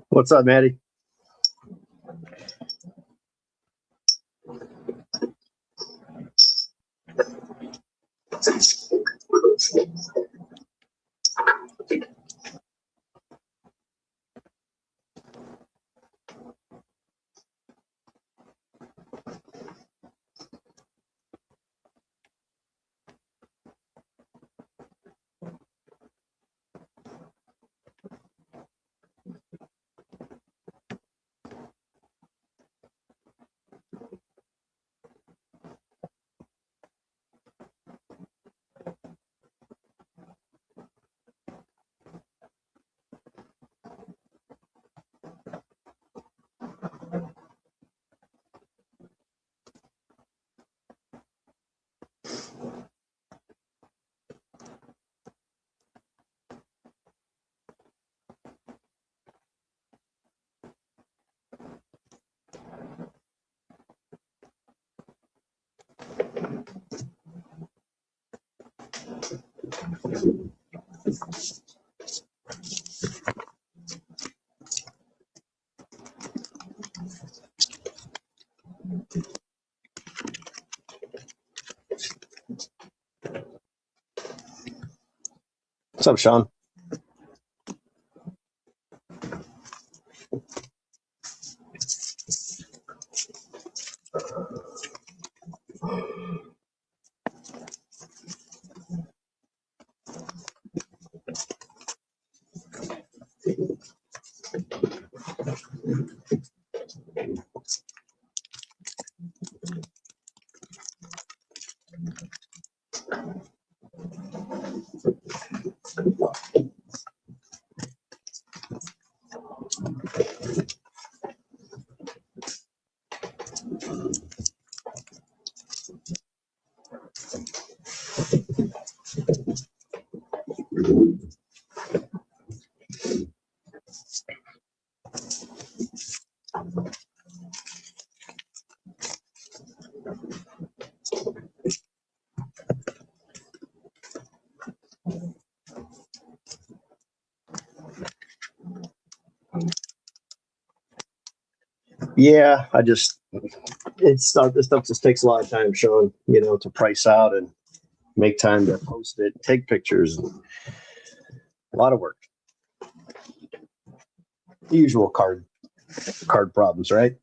What's up, Maddie? What's up, Sean? Yeah, this stuff just takes a lot of time, Sean, to price out and make time to post it, take pictures, a lot of work. The usual card problems, right?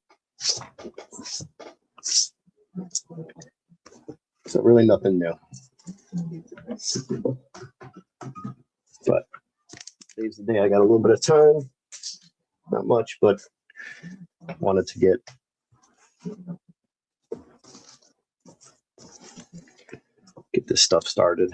So really nothing new. But today's the day I got a little bit of time. Not much, but wanted to get this stuff started.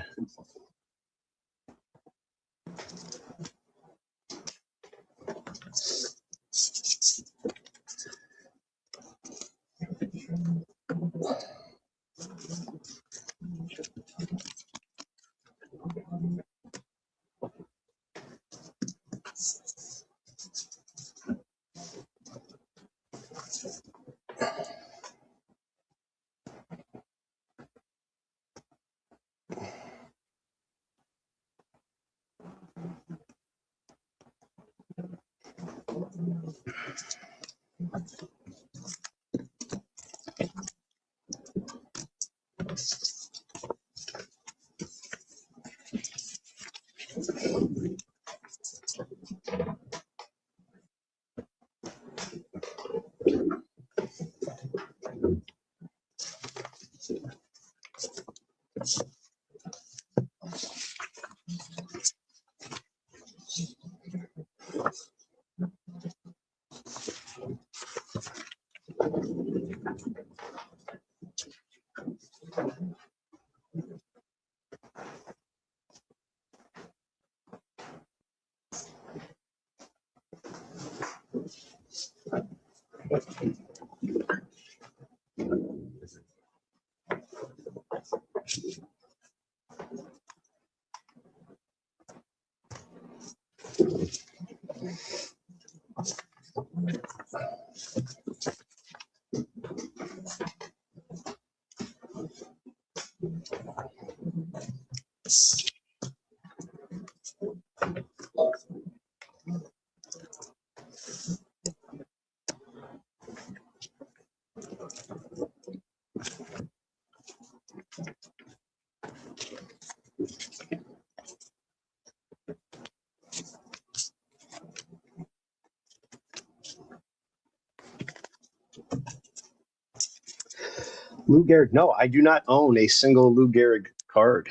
Lou Gehrig. No, I do not own a single Lou Gehrig card,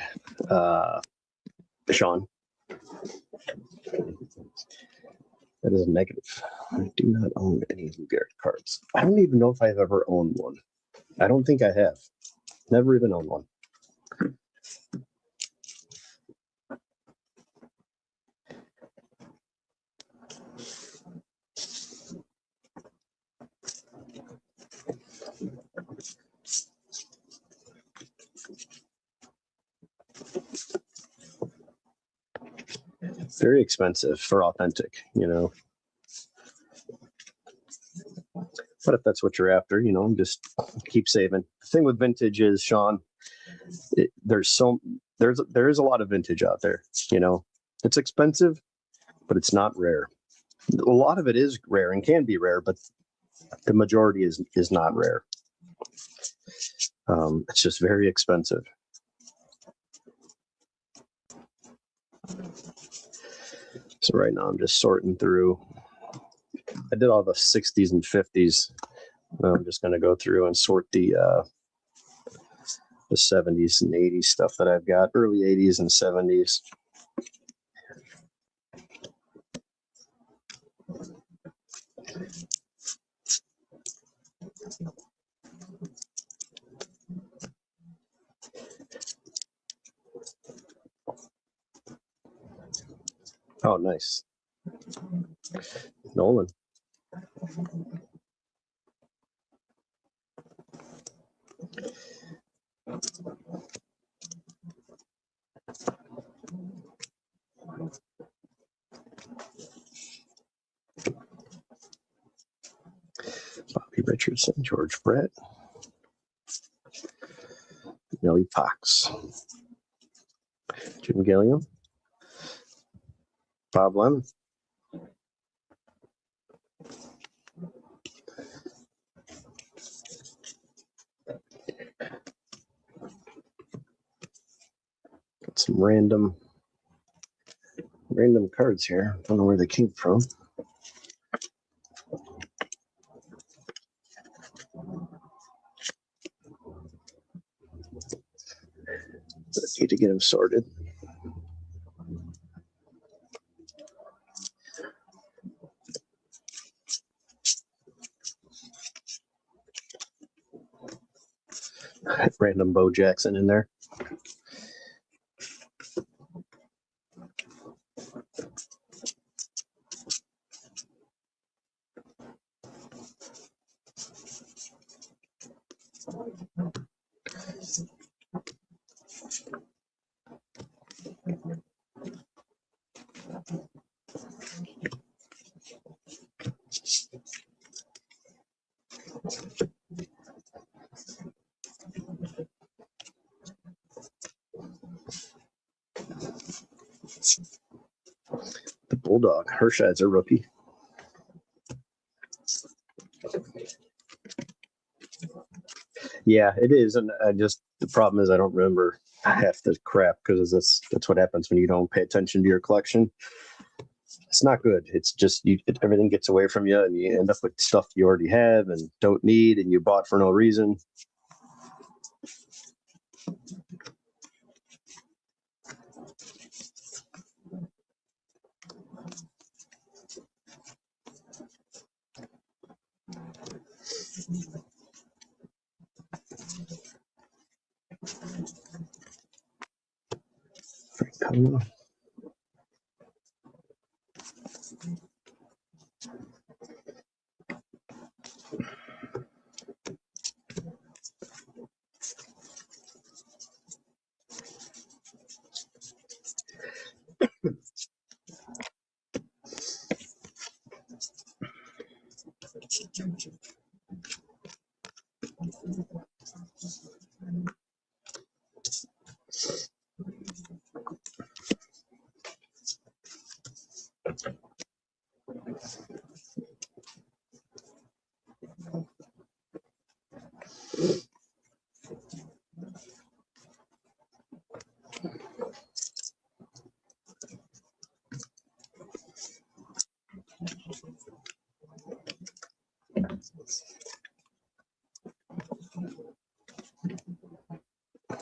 Sean. That is a negative. I do not own any Lou Gehrig cards. I don't even know if I've ever owned one. I don't think I have. Never even owned one. Very expensive for authentic, you know. But if that's what you're after, you know, just keep saving. The thing with vintage is, Sean, there is a lot of vintage out there. You know, it's expensive, but it's not rare. A lot of it is rare and can be rare, but the majority is not rare. It's just very expensive. So right now I'm just sorting through. I did all the 60s and 50s. Now I'm just going to go through and sort the 70s and 80s stuff that I've got, early 80s and 70s. Oh, nice. Nolan. Bobby Richardson, George Brett, Nellie Fox, Jim Gilliam, Bob Lemon. Got some random cards here. Don't know where they came from. Need to get them sorted. Random Bo Jackson in there. The Bulldog, Hershad's a rookie. Yeah, it is, and the problem is I don't remember half the crap because that's what happens when you don't pay attention to your collection. It's not good. It's just everything gets away from you, and you end up with stuff you already have and don't need, and you bought for no reason. Francona.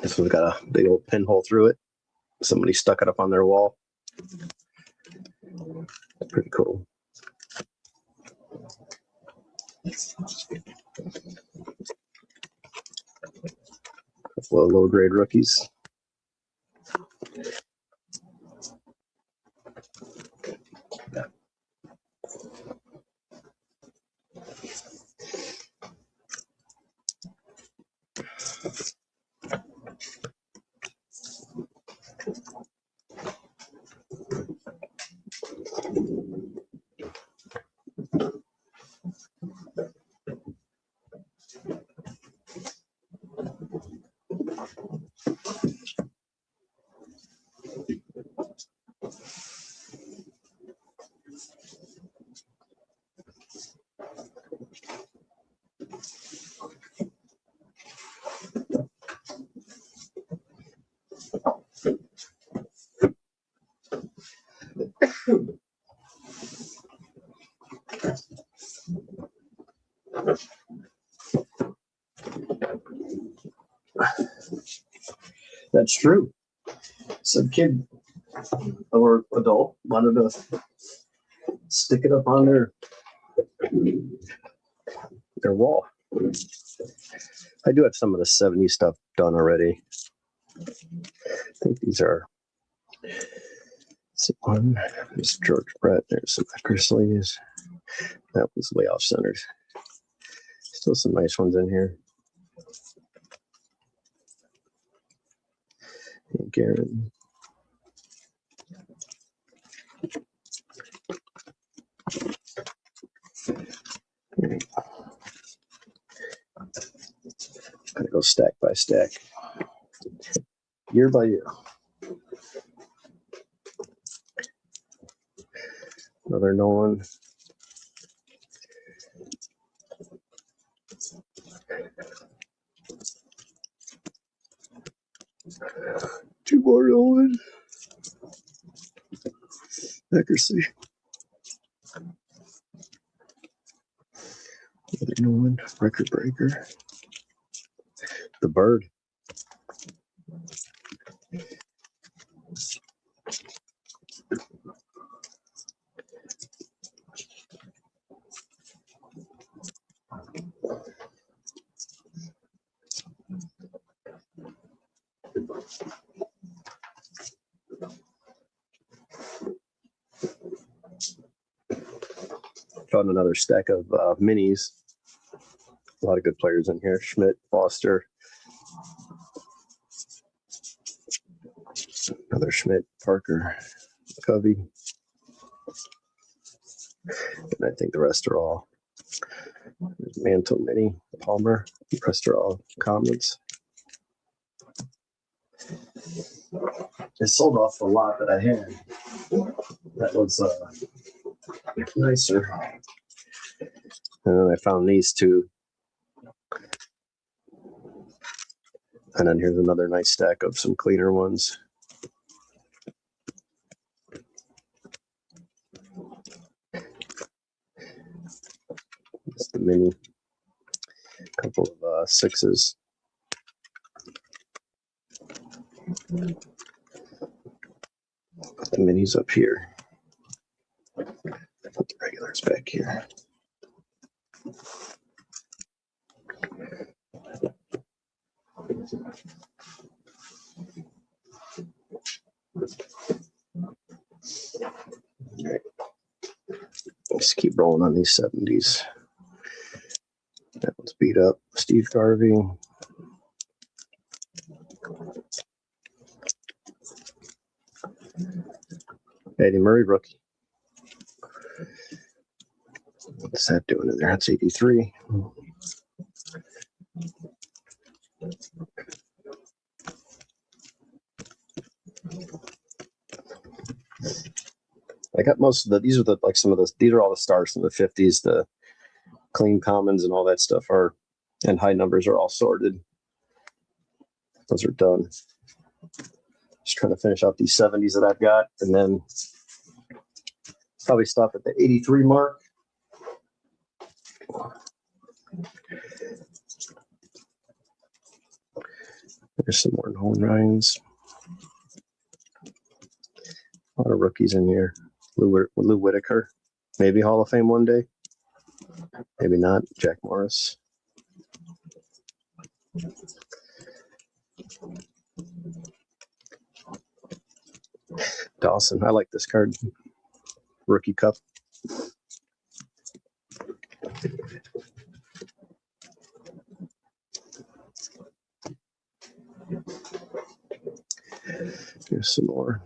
This one's got a big old pinhole through it. Somebody stuck it up on their wall. Pretty cool. Couple of low grade rookies. That's true. Some kid or adult wanted to stick it up on their wall. I do have some of the 70s stuff done already. I think these are one. There's George Brett. There's some Eckersleys. That was way off centered. Still some nice ones in here. And Garrett. Gotta go stack by stack, year by year. Another Nolan. Two more Nolan. Eckersley. Another Nolan. Record breaker. The Bird. Found another stack of minis. A lot of good players in here. Schmidt, Foster. Another Schmidt, Parker, Covey. And I think the rest are all Mantle, Mini, Palmer. The rest are all commons. I sold off the lot that I had. That was nicer. And then I found these two. And then here's another nice stack of some cleaner ones. It's the Mini. A couple of sixes. Put the minis up here. Put the regulars back here. right. Let's keep rolling on these 70s. That one's beat up. Steve Garvey. Eddie Murray, rookie. What's that doing in there? That's 83. I got most of the, these are the, like some of the, these are all the stars from the 50s. The clean commons and all that stuff are, and high numbers are all sorted. Those are done. Just trying to finish out these 70s that I've got, and then probably stop at the 83 mark. There's some more Nolan Ryans. A lot of rookies in here. Lou Whitaker, maybe Hall of Fame one day. Maybe not. Jack Morris. Dawson. I like this card. Rookie Cup. Here's some more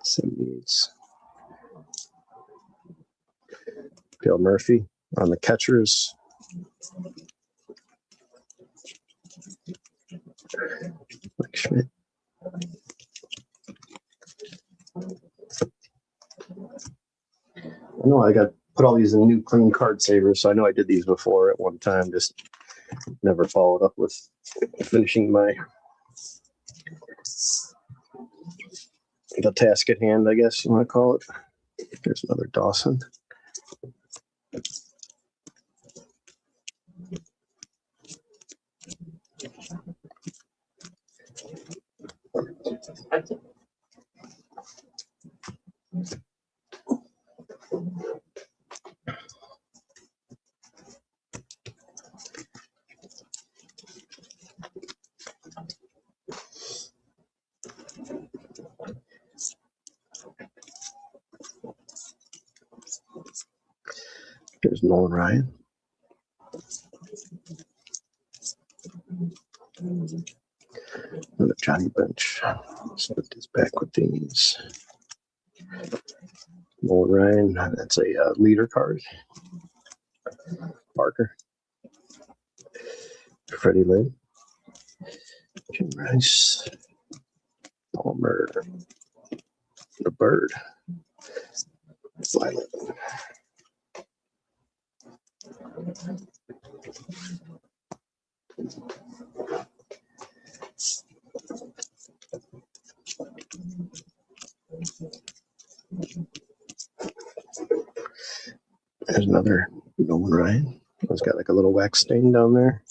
70s. Dale Murphy on the catchers. Mike Schmidt. I know I got put all these in new clean card savers, so I know I did these before at one time, just never followed up with finishing my the task at hand, I guess you want to call it. There's another Dawson. There's Nolan Ryan. Another Johnny Bench. Let's put this back with these. Nolan Ryan. That's a leader card. Parker. Freddie Lynn. Jim Rice. Palmer. The Bird. Violet. There's another Nolan Ryan. It's got like a little wax stain down there.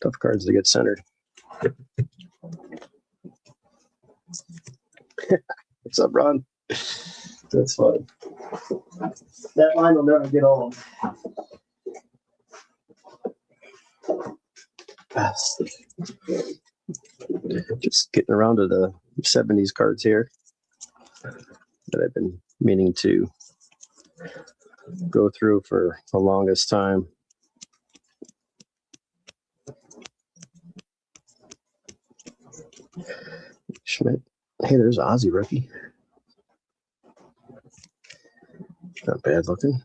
Tough cards to get centered. What's up, Ron? That's fun. That line will never get old. Just getting around to the 70s cards here that I've been meaning to go through for the longest time. Schmidt. Hey, there's Ozzy rookie. Not bad looking.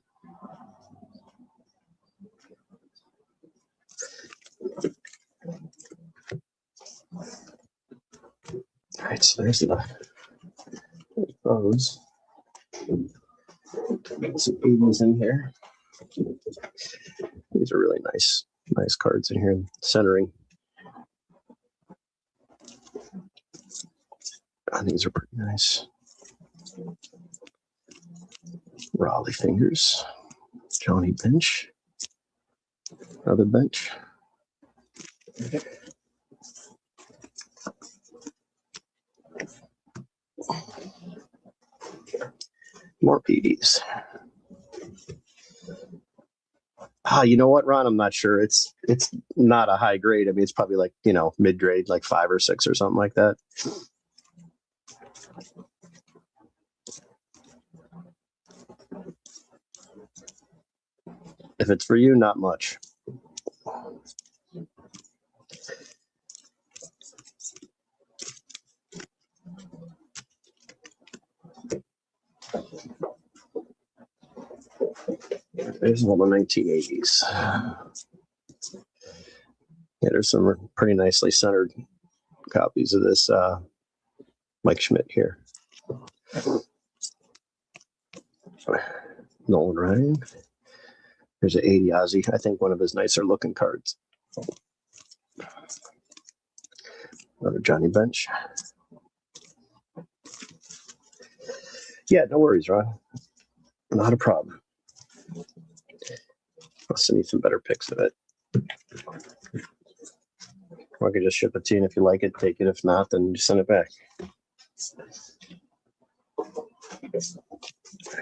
All right, so there's those. Some 80s in here. These are really nice cards in here. Centering. These are pretty nice. Raleigh Fingers. Johnny Bench. Another Bench. More PDs. You know what, Ron? I'm not sure. It's not a high grade. I mean, it's probably like, mid grade, like 5 or 6 or something like that. If it's for you, not much. There's all the 1980s. Yeah, there's some pretty nicely centered copies of this Mike Schmidt here. Nolan Ryan. There's an 80 Ozzy. I think one of his nicer looking cards. Another Johnny Bench. Yeah, no worries, Ron. Not a problem. I'll send you some better pics of it. Or I could just ship it to you, and if you like it, take it. If not, then just send it back. What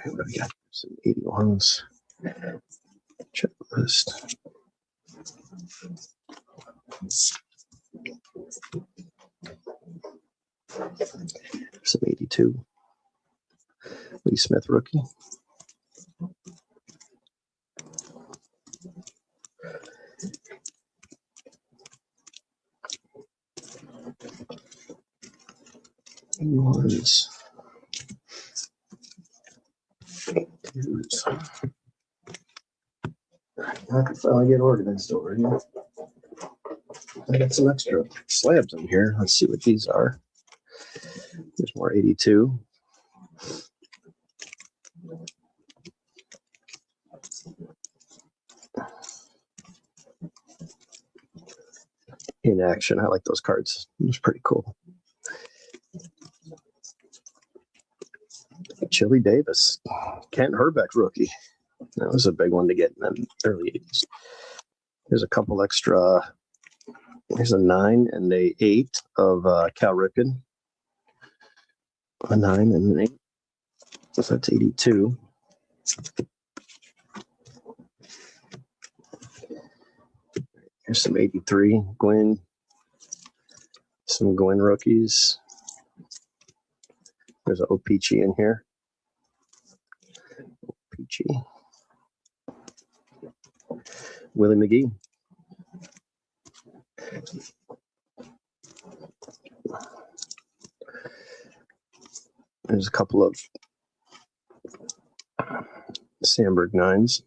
do we got? Some 81s. Checklist. Some 82. Lee Smith rookie. Ones. Twos. I can finally get organized over here. I got some extra slabs in here. Let's see what these are. There's more 82. In action. I like those cards. It was pretty cool. Chili Davis. Kent Herbeck rookie. That was a big one to get in the early 80s. There's a couple extra. There's a 9 and a 8 of Cal Ripken. A 9 and an 8. So that's 82. Here's some 83. Gwynn. Some Gwynn rookies. There's an O-Pee-Chee in here. O-Pee-Chee. Willie McGee. There's a couple of Sandberg 9s.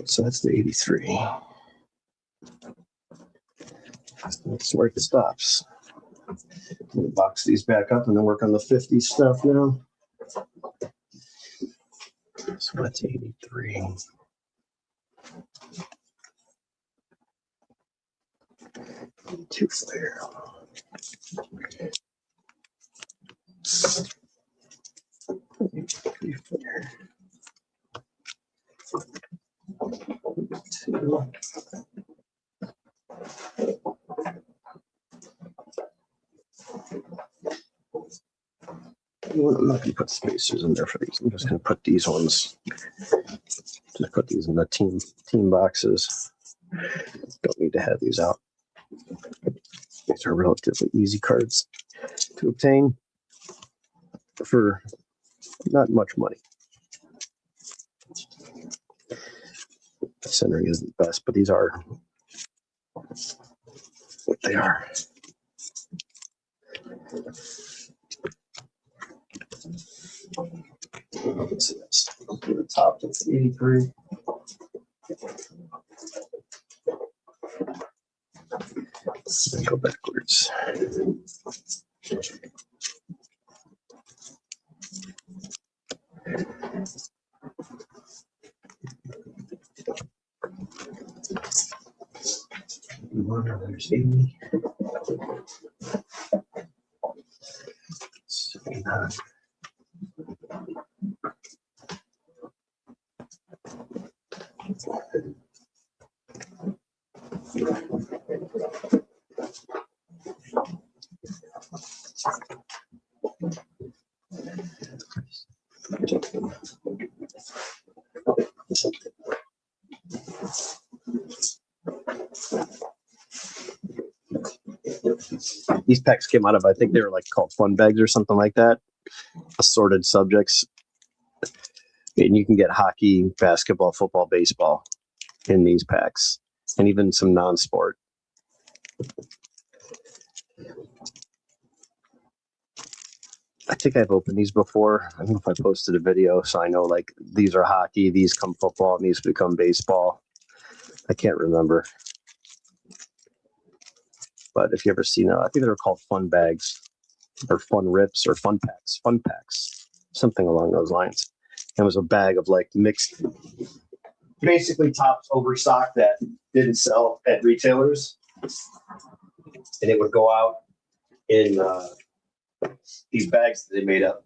So that's the 83. That's where it stops. We'll box these back up and then work on the 50 stuff now. So that's 83. Two flare. Three flare. Two. I'm not going to put spacers in there for these. I'm just going to put these ones. Just put these in the team boxes. Don't need to have these out. These are relatively easy cards to obtain for not much money. The centering isn't the best, but these are what they are. Let's see this. To the top, that's 83. Then go backwards. There's 80. 79. These packs came out of, I think they were like called fun bags or something like that. Assorted subjects. And you can get hockey, basketball, football, baseball in these packs, and even some non-sport. I think I've opened these before. I don't know if I posted a video, so I know like these are hockey, these come football, and these become baseball. I can't remember. But if you ever seen I think they're called fun bags or fun rips or fun packs, something along those lines. It was a bag of like mixed, basically tops overstock that didn't sell at retailers. And it would go out in these bags that they made up.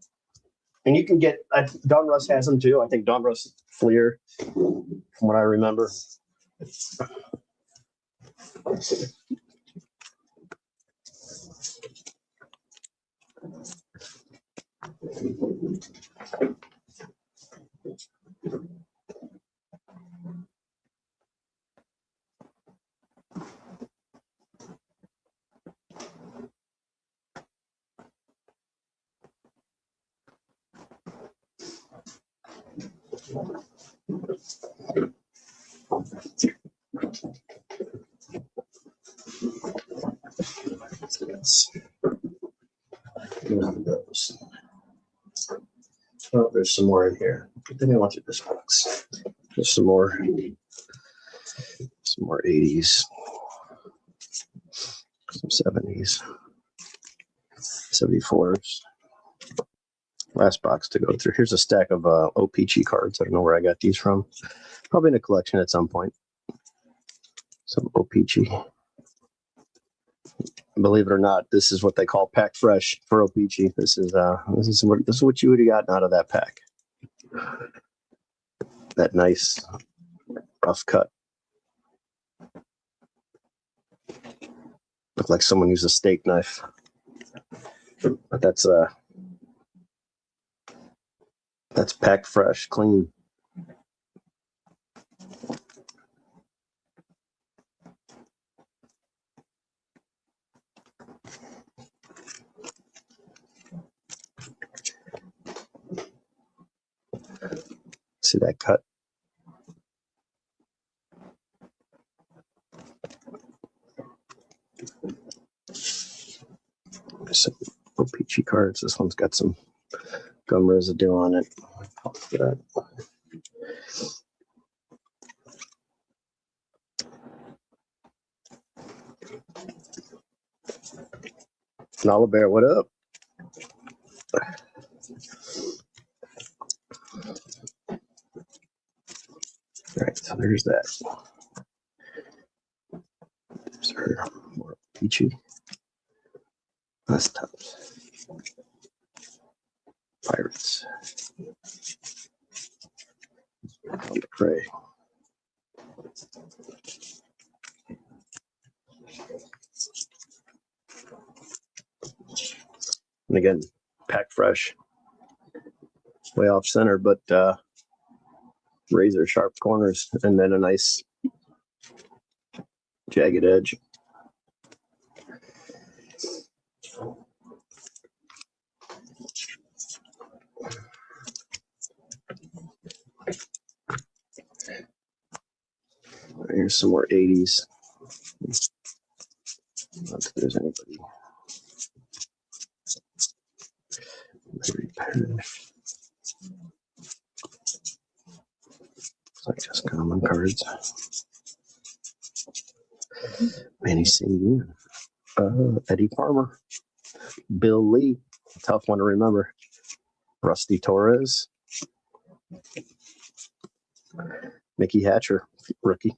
And you can get, Donruss has them too. I think Donruss Fleer, from what I remember. Oh, there's some more in here. Then I want to this box. There's some more 80s, some 70s, 74s. Last box to go through. Here's a stack of OPC cards. I don't know where I got these from. Probably in a collection at some point. Some OPC. Believe it or not, this is what they call pack fresh for OPC. This is what you would have gotten out of that pack. That nice rough cut. Looked like someone used a steak knife. But that's pack fresh, clean. See that cut? Some OPC cards. This one's got some gum residue on it. Nala Bear, what up? All right, so there's that. There's her more peachy. That's tough. Pirates. On the prey. And again, pack fresh. Way off center, but razor sharp corners, and then a nice jagged edge. Here's some more 80s. Not if there's anybody. It's like just common cards. Manny Singh, Eddie Farmer, Bill Lee, tough one to remember. Rusty Torres, Mickey Hatcher, rookie.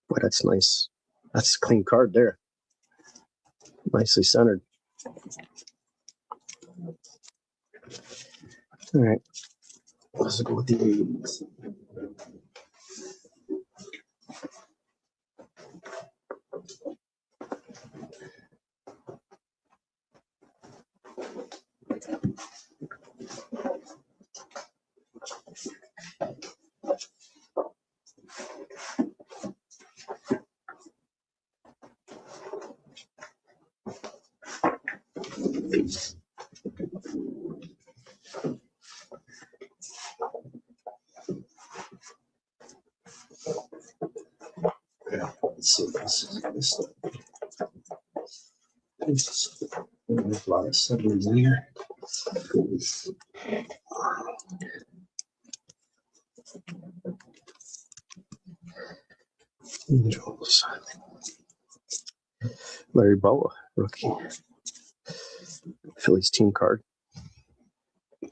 Boy, that's nice. That's a clean card there. Nicely centered. All right. Let's go with the 80s. Yeah, let's see. There's a lot of sevens in here. Angels. Larry Boa, rookie. Phillies team card.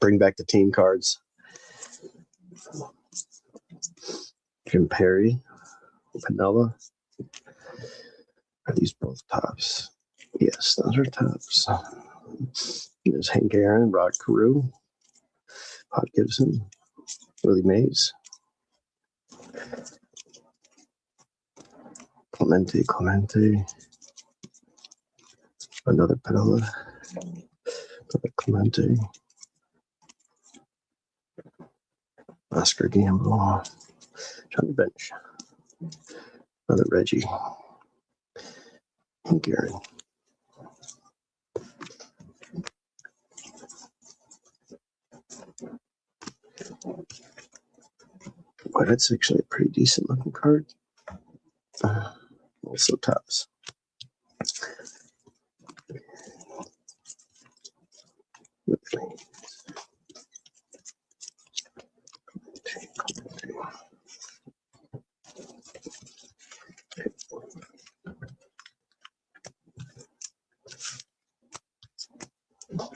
Bring back the team cards. Jim Perry, Pinella. Are these both tops? Yes, those are tops. There's Hank Aaron, Rod Carew, Hot Gibson, Willie Mays, Clemente, another Pinella, another Clemente, Oscar Gamble, Johnny Bench, another Reggie, Hank Aaron. Boy, that's actually a pretty decent looking card. Also tops.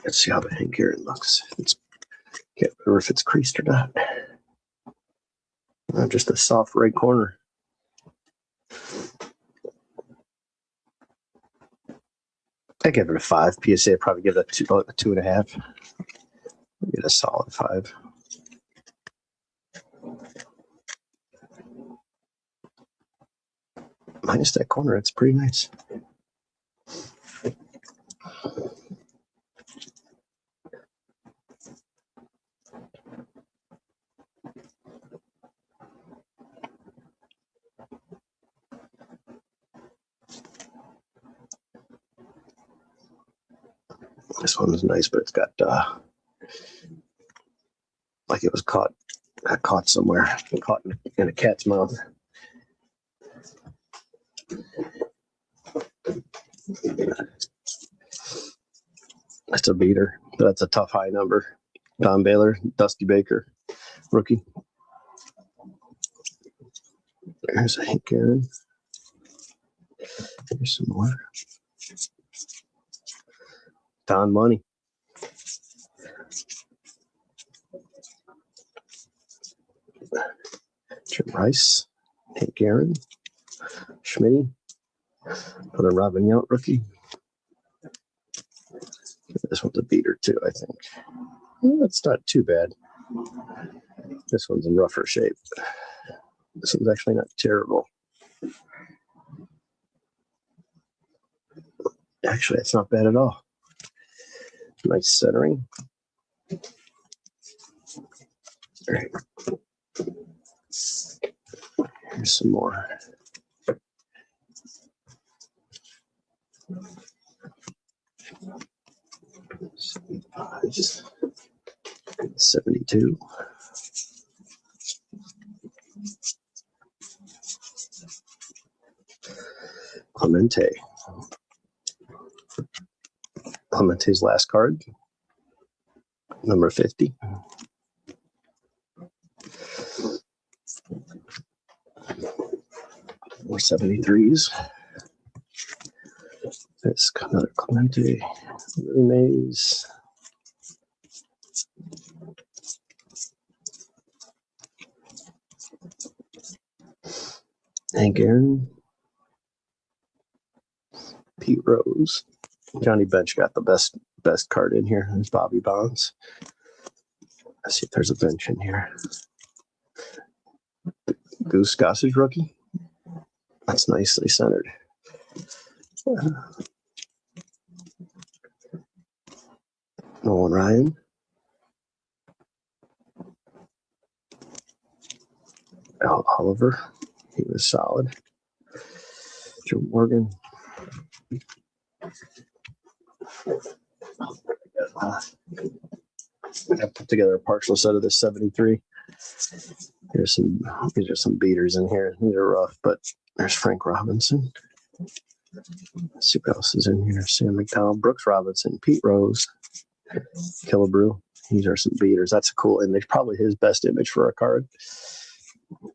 Let's see how the Hank Aaron looks. Can't remember if it's creased or not. Just a soft right corner. I give it a 5. PSA I'd probably give it a 2.5. Get a solid 5. Minus that corner, it's pretty nice. This one's nice, but it's got like it was caught somewhere, caught in a cat's mouth. That's a beater. That's a tough high number. Don Baylor, Dusty Baker, rookie. There's a Hank Aaron. There's some more. Don Money. Jim Rice, Hank Aaron, Schmitty, another Robin Yount rookie. This one's a beater too, I think. That's not too bad. This one's in rougher shape. This one's actually not terrible. Actually, it's not bad at all. Nice centering. All right. Here's some more. 72. Clemente. Clemente's last card. Number 50. More 73s. That's another Clemente. Willie Mays. Hank Aaron. Pete Rose. Johnny Bench got the best card in here. There's Bobby Bonds. Let's see if there's a bench in here. Goose Gossage rookie. That's nicely centered. Nolan Ryan. Al Oliver. He was solid. Joe Morgan. I put together a partial set of this 73. These are some beaters in here. These are rough, but there's Frank Robinson. Let's see what else is in here. Sam McDowell, Brooks Robinson, Pete Rose, Killebrew. These are some beaters. That's a cool image. Probably his best image for a card.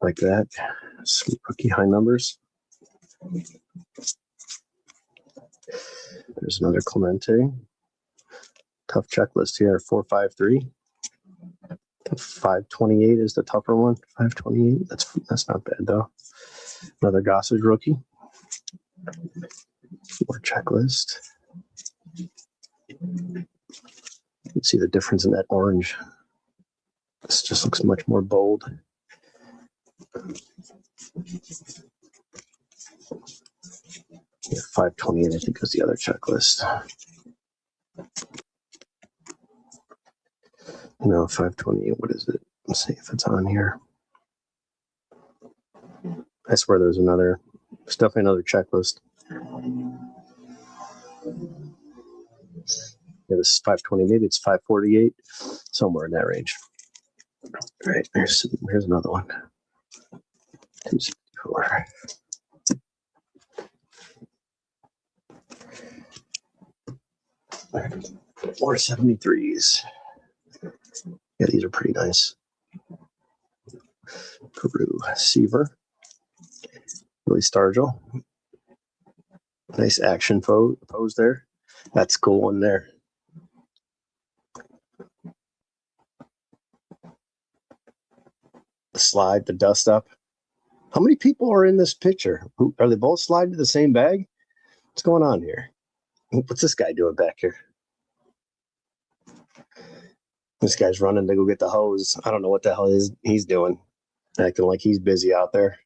Like that. Some rookie high numbers. There's another Clemente. Tough checklist here. 453. 528 is the tougher one. 528. That's not bad though. Another Gossage rookie. More checklist. You can see the difference in that orange. This just looks much more bold. Yeah, 528, I think, was the other checklist. No, 528. What is it? Let's see if it's on here. I swear there's another. There's definitely another checklist. Yeah, this is 520. Maybe it's 548. Somewhere in that range. All right, here's another one. 264. More 73s. Yeah, these are pretty nice. Peru, Seaver, Billy Stargell. Nice action pose there. That's a cool one there. The slide, the dust up. How many people are in this picture? Are they both sliding to the same bag? What's going on here? What's this guy doing back here? This guy's running to go get the hose. I don't know what the hell he's doing. Acting like he's busy out there.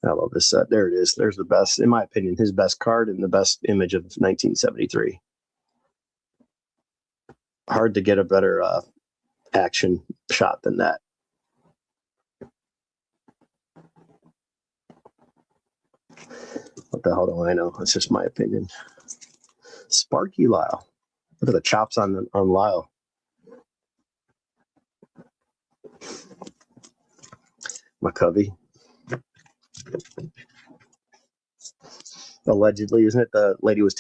I love this set. There it is. There's the best, in my opinion, his best card and the best image of 1973. Hard to get a better action shot than that. What the hell do I know? It's just my opinion. Sparky Lyle. Look at the chops on Lyle. McCovey. Allegedly, isn't it? The lady was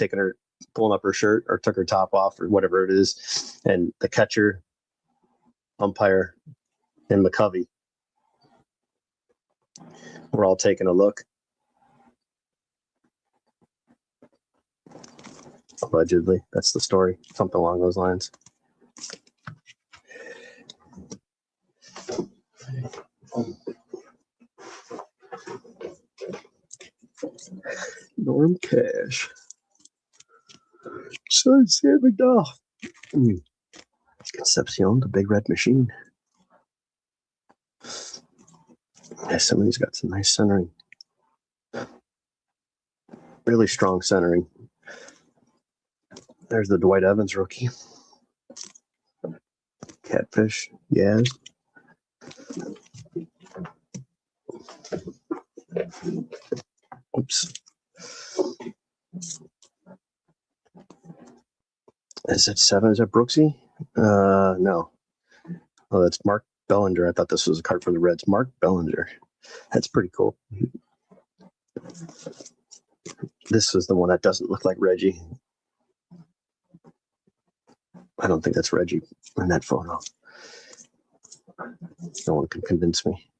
pulling up her shirt or took her top off or whatever it is. And the catcher, umpire, and McCovey were all taking a look. Allegedly, that's the story. Something along those lines. Norm Cash. Son Sam McDowell. Concepcion, the Big Red Machine. Yeah, somebody's got some nice centering. Really strong centering. There's the Dwight Evans rookie. Catfish, yeah. Oops. Is it 7? Is that Brooksy? No. Oh, that's Mark Bellinger. I thought this was a card for the Reds. Mark Bellinger. That's pretty cool. This is the one that doesn't look like Reggie. I don't think that's Reggie in that photo. No one can convince me.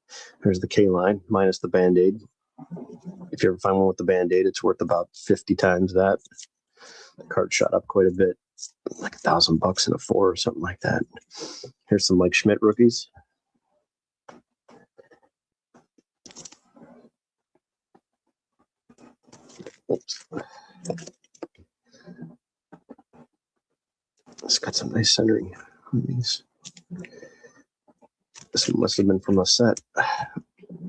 There's the K-line minus the Band-Aid. If you ever find one with the Band-Aid, it's worth about 50 times that. The card shot up quite a bit, like $1,000 in a 4 or something like that. Here's some Mike Schmidt rookies. Oops. It's got some nice centering on these. This one must have been from a set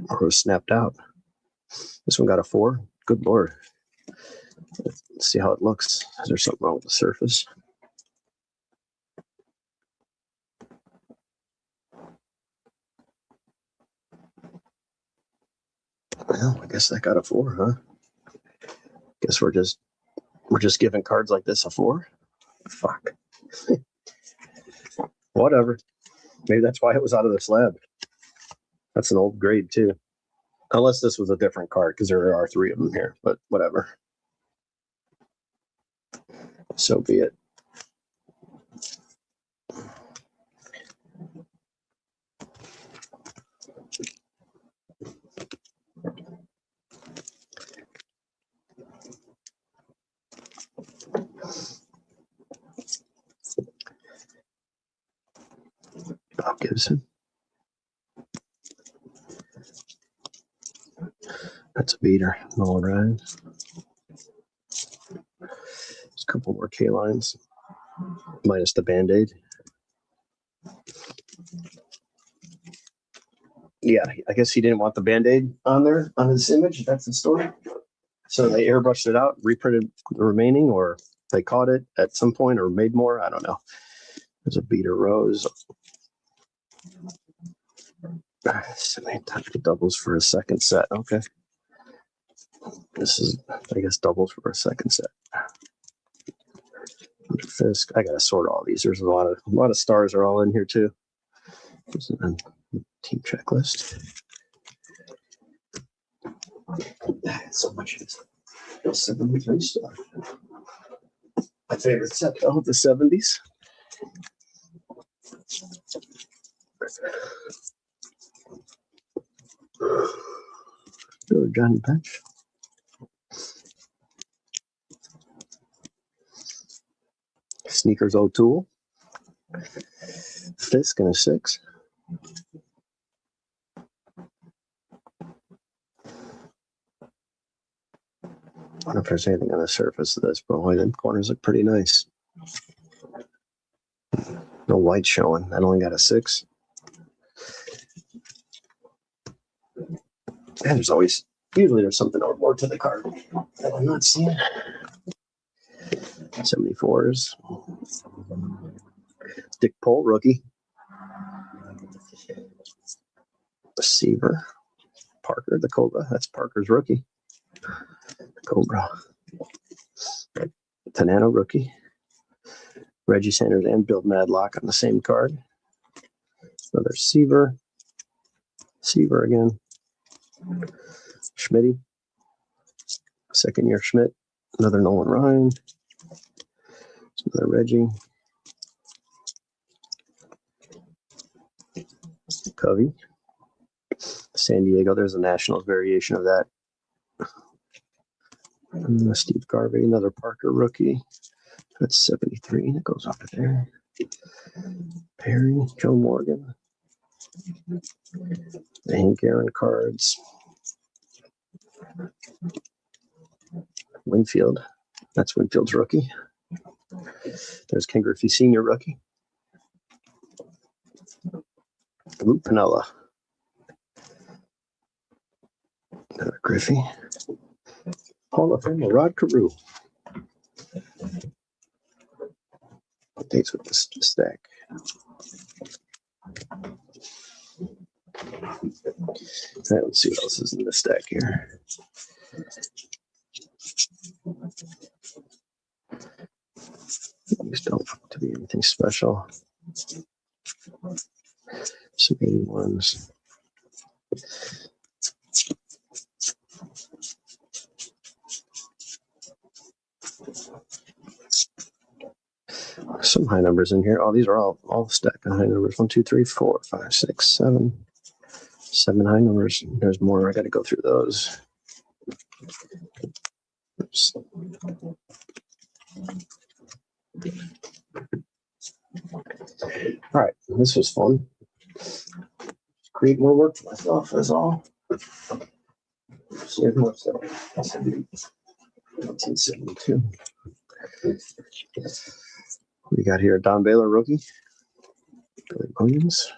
or was snapped out. This one got a 4. Good Lord. Let's see how it looks. Is there something wrong with the surface? Well, I guess that got a 4, huh? Guess we're just giving cards like this a 4. Fuck. Whatever. Maybe that's why it was out of the slab. That's an old grade too. Unless this was a different card, because there are 3 of them here, but whatever. So be it. Bob Gibson. That's a beater. Nolan Ryan. There's a couple more K lines, minus the Band-Aid. Yeah, I guess he didn't want the Band-Aid on there on his image. That's the story. So they airbrushed it out, reprinted the remaining, or they caught it at some point or made more. I don't know. There's a beater Rose. Semi-type doubles for a second set. Okay. This is, I guess, doubles for a second set. Fisk. I gotta sort all these. There's a lot of stars are all in here too. There's a team checklist. So much is 73 star. My favorite set of the 70s. Johnny Bench. Sneakers O'Toole. Fisk and a 6. I don't know if there's anything on the surface of this, but boy, the corners look pretty nice. No white showing. That only got a 6. And usually there's something more to the card that I'm not seeing. 74s. Dick Pole, rookie. Receiver. Parker, the Cobra. That's Parker's rookie. Cobra. Tanano, rookie. Reggie Sanders and Bill Madlock on the same card. Another Seaver. Seaver again. Schmitty. Second year Schmidt. Another Nolan Ryan. Another Reggie. Covey. San Diego. There's a Nationals variation of that. Steve Garvey, another Parker rookie. That's 73. That goes over there. Perry, Joe Morgan. The Hank Aaron cards. Winfield. That's Winfield's rookie. There's Ken Griffey Sr. rookie. Lou Piniella. Another Griffey. Hall of Fame, Rod Carew. Updates with this stack. Let's see what else is in the stack here. These don't look to be anything special. Some 81s. Some high numbers in here. Oh, these are all stacked on high numbers. 1, 2, 3, 4, 5, 6, 7. 7 high numbers. There's more. I got to go through those. Oops. All right, this was fun. Create more work for myself, that's all. See more stuff. 1972. We got here Don Baylor rookie. Billy Williams.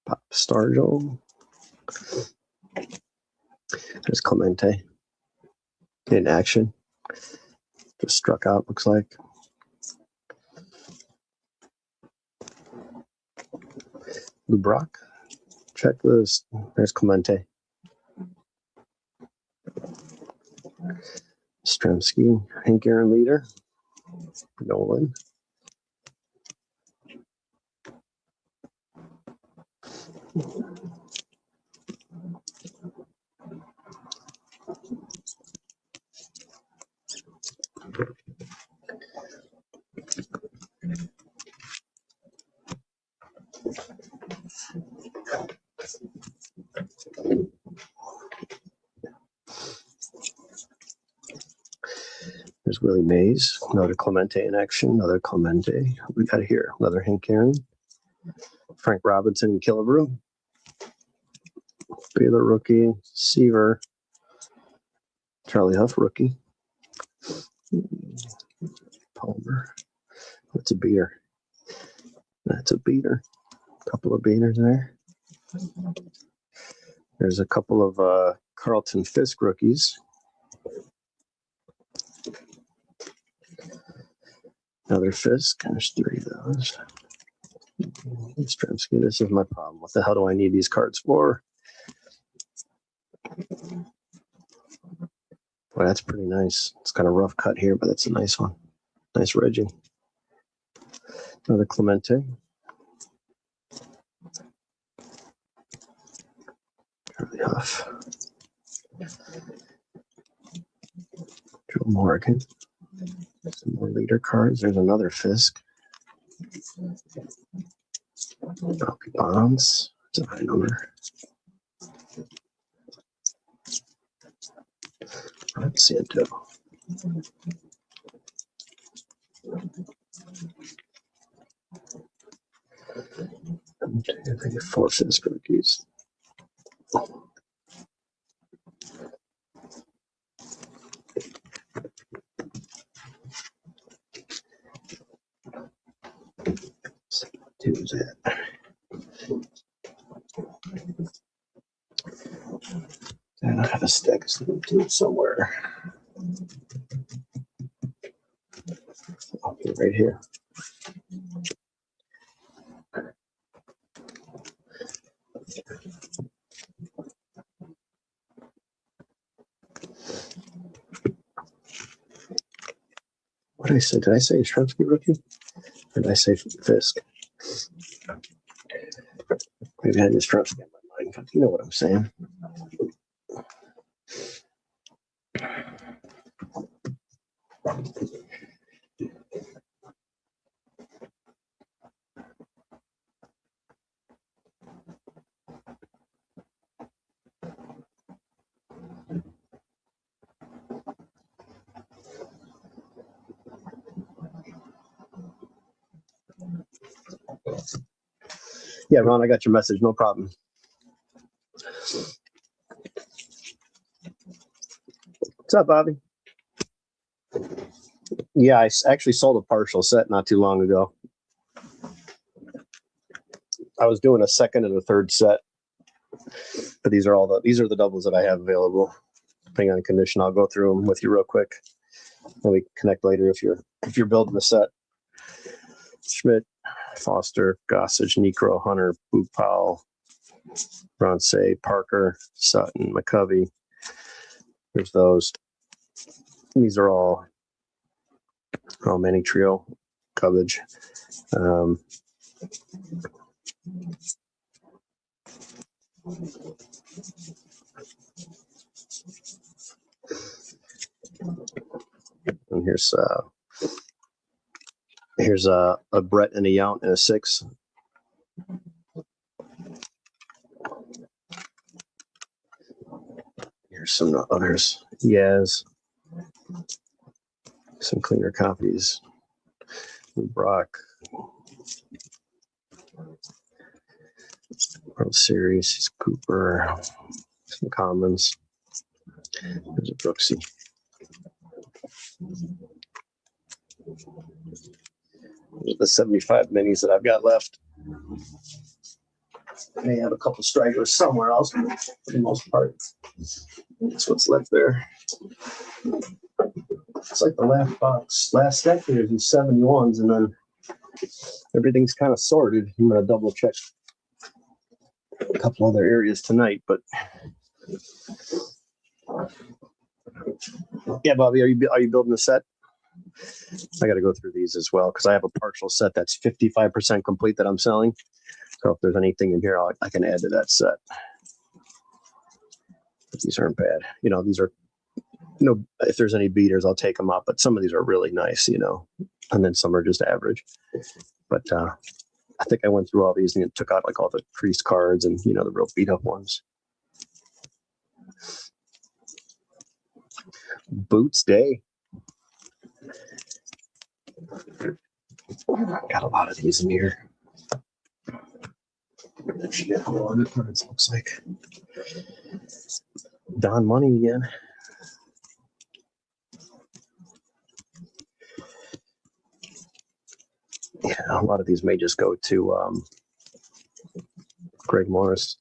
Pop Stargell. There's Clemente in action. Just struck out, looks like. Lou Brock. Checklist. There's Clemente. Yastrzemski, Hank Aaron leader, Nolan. There's Willie Mays, another Clemente in action, another Clemente. We got here another Hank Aaron, Frank Robinson and Killebrew, Baylor rookie, Seaver, Charlie Huff rookie, Palmer. That's a beater. That's a beater. A couple of beaters there. There's a couple of Carlton Fisk rookies. Another Fisk. There's 3 of those. Yastrzemski, this is my problem. What the hell do I need these cards for? Well, that's pretty nice. It's got a rough cut here, but that's a nice one. Nice Reggie. Another Clemente. Charlie Huff. Joe Morgan. Some more leader cards. There's another Fisk. Rocky Bonds. It's a high number. Let's see it too. Okay, I think 4 Fisk rookies. Who's that? And I have a stack of some tubes somewhere. Okay, right here. What did I say? Did I say Yastrzemski rookie? Or did I say Fisk? Maybe I had Yastrzemski in my mind, but you know what I'm saying. Yeah, Ron, I got your message. No problem. What's up, Bobby? Yeah, I actually sold a partial set not too long ago. I was doing a second and a third set, but these are the doubles that I have available. Depending on condition, I'll go through them with you real quick. And we can connect later if you're building a set. Schmidt, Foster, Gossage, Necro, Hunter, Boog Powell, Ronce, Parker, Sutton, McCovey. There's those. These are all Manning Trio coverage. And here's a Brett and a Yount and a 6. Here's some others. Yes. Some cleaner copies. Brock. World Series. Cooper. Some commons. There's a Brooksy. The 75 minis that I've got left. I may have a couple stragglers somewhere else, but for the most part, that's what's left there. It's like the last box. Last stack here is these 71s, and then everything's kind of sorted. I'm going to double check a couple other areas tonight, but Yeah, Bobby, are you building a set? I got to go through these as well because I have a partial set that's 55% complete that I'm selling. So if there's anything in here, I can add to that set. But these aren't bad. You know, these are, you know, if there's any beaters, I'll take them up. But some of these are really nice, you know, and then some are just average. But I think I went through all these and took out like all the creased cards and, you know, the real beat up ones. Boots Day. Got a lot of these in here. It looks like Don Money again. Yeah, a lot of these may just go to Greg Morris.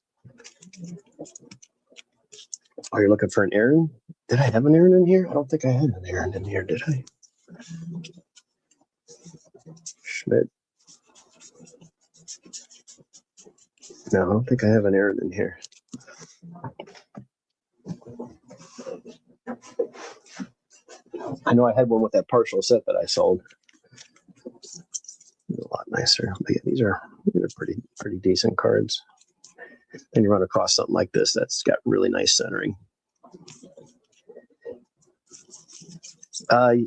Oh, you're looking for an Aaron? Did I have an Aaron in here? I don't think I had an Aaron in here, did I? Schmidt. No, I don't think I have an Aaron in here. I know I had one with that partial set that I sold. A lot nicer. But yeah, these are pretty decent cards. And you run across something like this that's got really nice centering.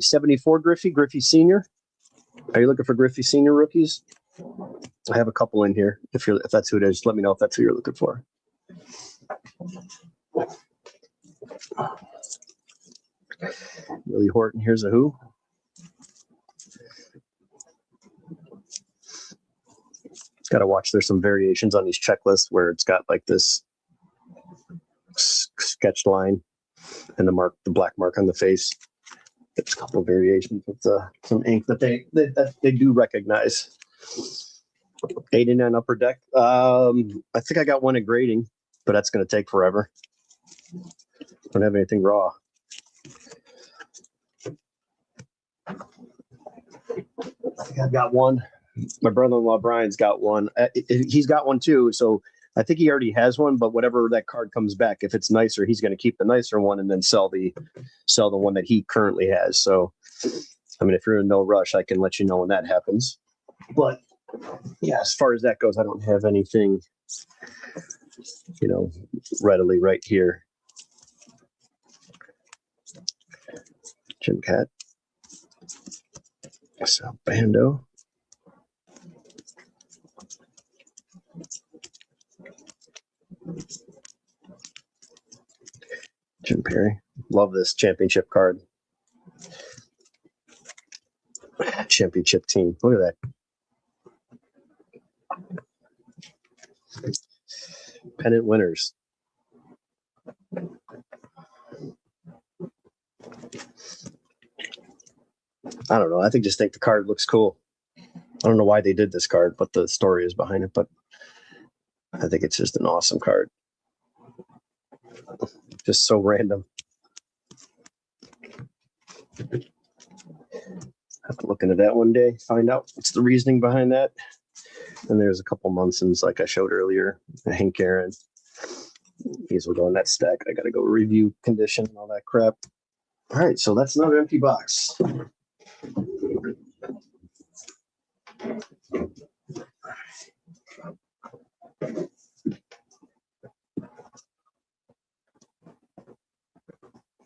74 Griffey Senior. Are you looking for Griffey Senior rookies? I have a couple in here. If that's who it is, let me know if that's who you're looking for. Willie Horton, here's a who. Got to watch. There's some variations on these checklists where it's got like this sketched line and the black mark on the face. There's a couple of variations with some ink that they do recognize. 89 upper deck. I think I got one at grading, but that's going to take forever. Don't have anything raw. I think I've got one. My brother-in-law Brian's got one. He's got one too, so I think he already has one. But whatever that card comes back, if it's nicer, he's going to keep the nicer one and then sell the one that he currently has. So, I mean, if you're in no rush, I can let you know when that happens. But yeah, as far as that goes, I don't have anything, you know, readily right here. Jim Cat. Sal Bando. Jim Perry. Love this championship card. Championship team. Look at that. Pennant winners. I don't know. I just think the card looks cool. I don't know why they did this card, but the story is behind it. But I think it's just an awesome card. Just so random. Have to look into that one day, find out what's the reasoning behind that. And there's a couple Munsons, like I showed earlier, Hank Aaron. These will go in that stack. I got to go review condition and all that crap. All right, so that's another empty box.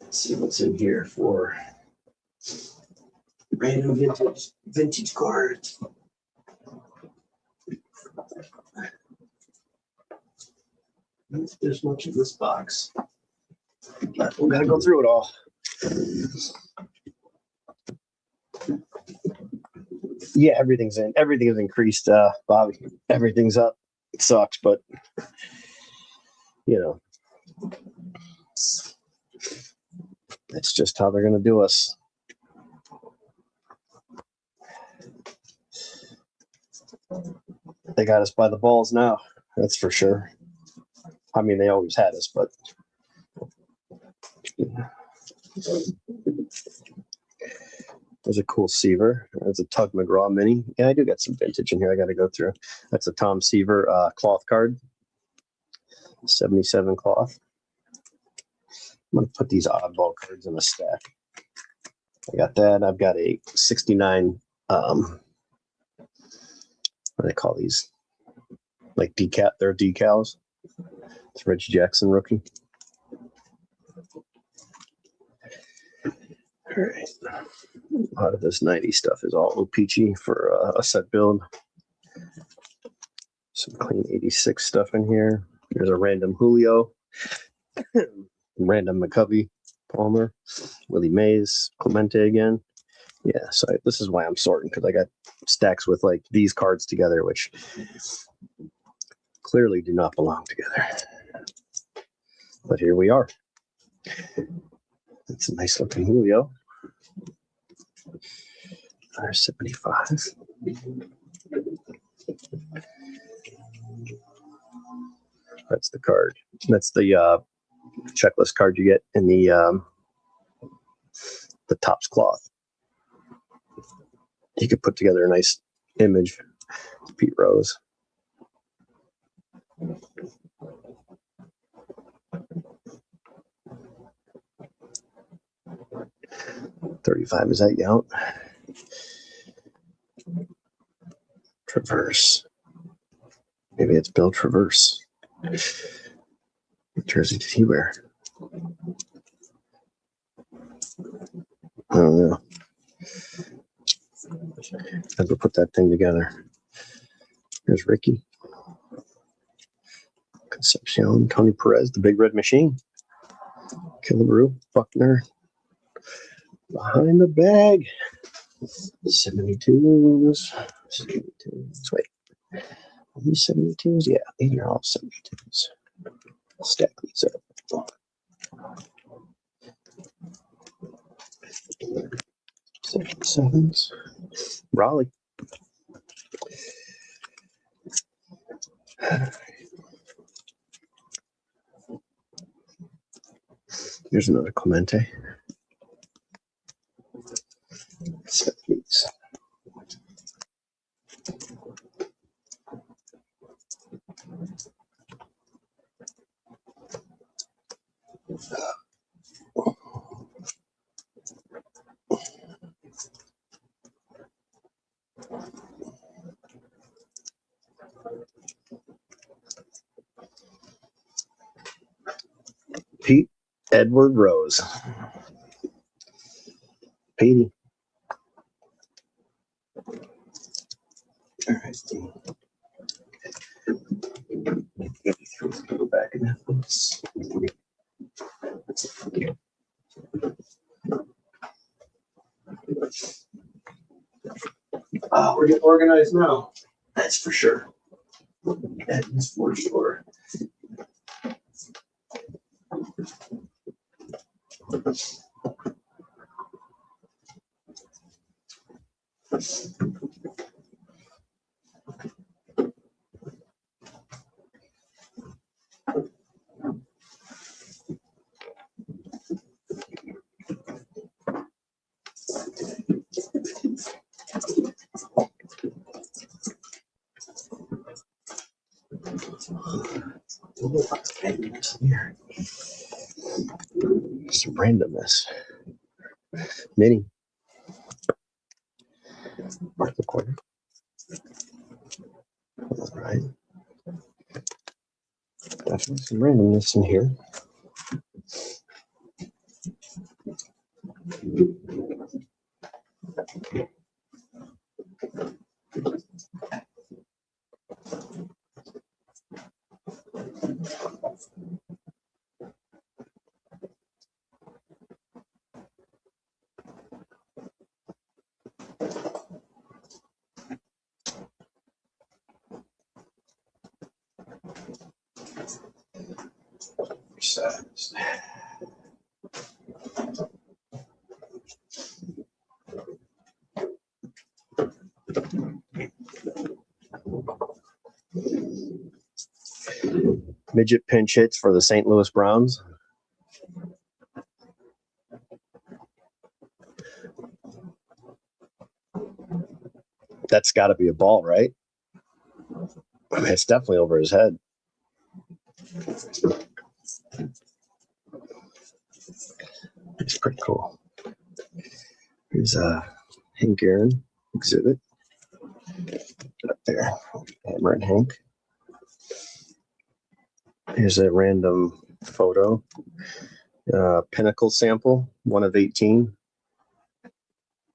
Let's see what's in here for random vintage cards. There's much in this box. But we gotta go through it all. Yeah, everything's in. Everything is increased, Bobby. Everything's up. It sucks, but you know, it's just how they're gonna do us. They got us by the balls now. That's for sure. I mean, they always had us, but there's a cool Seaver. There's a Tug McGraw mini. Yeah, I do got some vintage in here I got to go through. That's a Tom Seaver cloth card. 77 cloth. I'm going to put these oddball cards in a stack. I got that. I've got a 69, what do they call these? Like they're decals. It's Reggie Jackson rookie. All right. A lot of this 90 stuff is all O-Pee-Chee for a set build. Some clean 86 stuff in here. There's a random Julio, random McCovey, Palmer, Willie Mays, Clemente again. Yeah, so this is why I'm sorting, because I got stacks with like these cards together, which clearly do not belong together. But here we are. It's a nice looking Julio. R75. That's the card. That's the checklist card you get in the Topps cloth. You could put together a nice image. Pete Rose. $35, is that Yount? Traverse. Maybe it's Bill Traverse. What jersey did he wear? I don't know. Have to put that thing together. Here's Ricky. Concepcion, Tony Perez, the Big Red Machine. Killebrew, Buckner. Behind the bag. 72s. 72s. Wait. Are these 72s? Yeah, these are all 72s. Stack these up. 77s. Raleigh. Here's another Clemente. 70s. Pete Edward Rose. Petey. All right. Go back in that box. We're getting organized now. That's for sure. That is for sure. Here. Some randomness. Mini. Mark the corner. All right. Definitely some randomness in here. Size. Midget pinch hits for the St. Louis Browns. That's got to be a ball, right? I mean, it's definitely over his head. It's pretty cool. Here's a Hank Aaron exhibit up there. Hammer and Hank. Here's a random photo. Pinnacle sample, 1 of 18.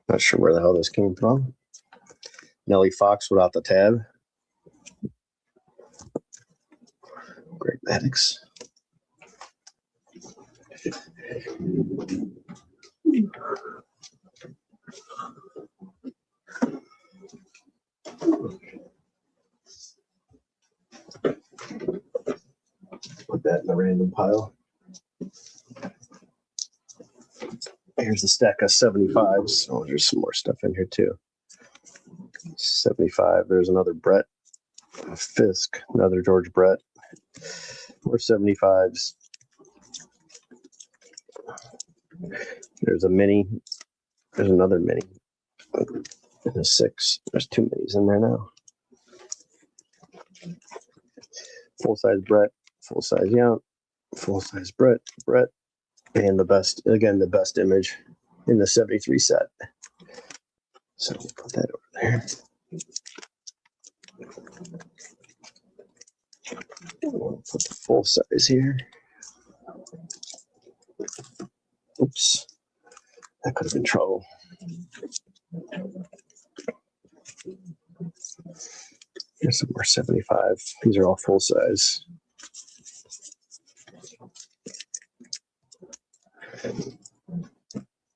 Not sure where the hell this came from. Nellie Fox without the tab. Greg Maddux. Put that in the random pile. Here's a stack of 75s. Oh, there's some more stuff in here too. 75. There's another Brett Fisk, another George Brett. More 75s. There's a mini. There's another mini. And a 6. There's 2 minis in there now. Full size Brett, full size Yount, full size Brett, and the best image in the 73 set. So we'll put that over there. We'll put the full size here. Oops, that could have been trouble. Here's some more 75. These are all full size.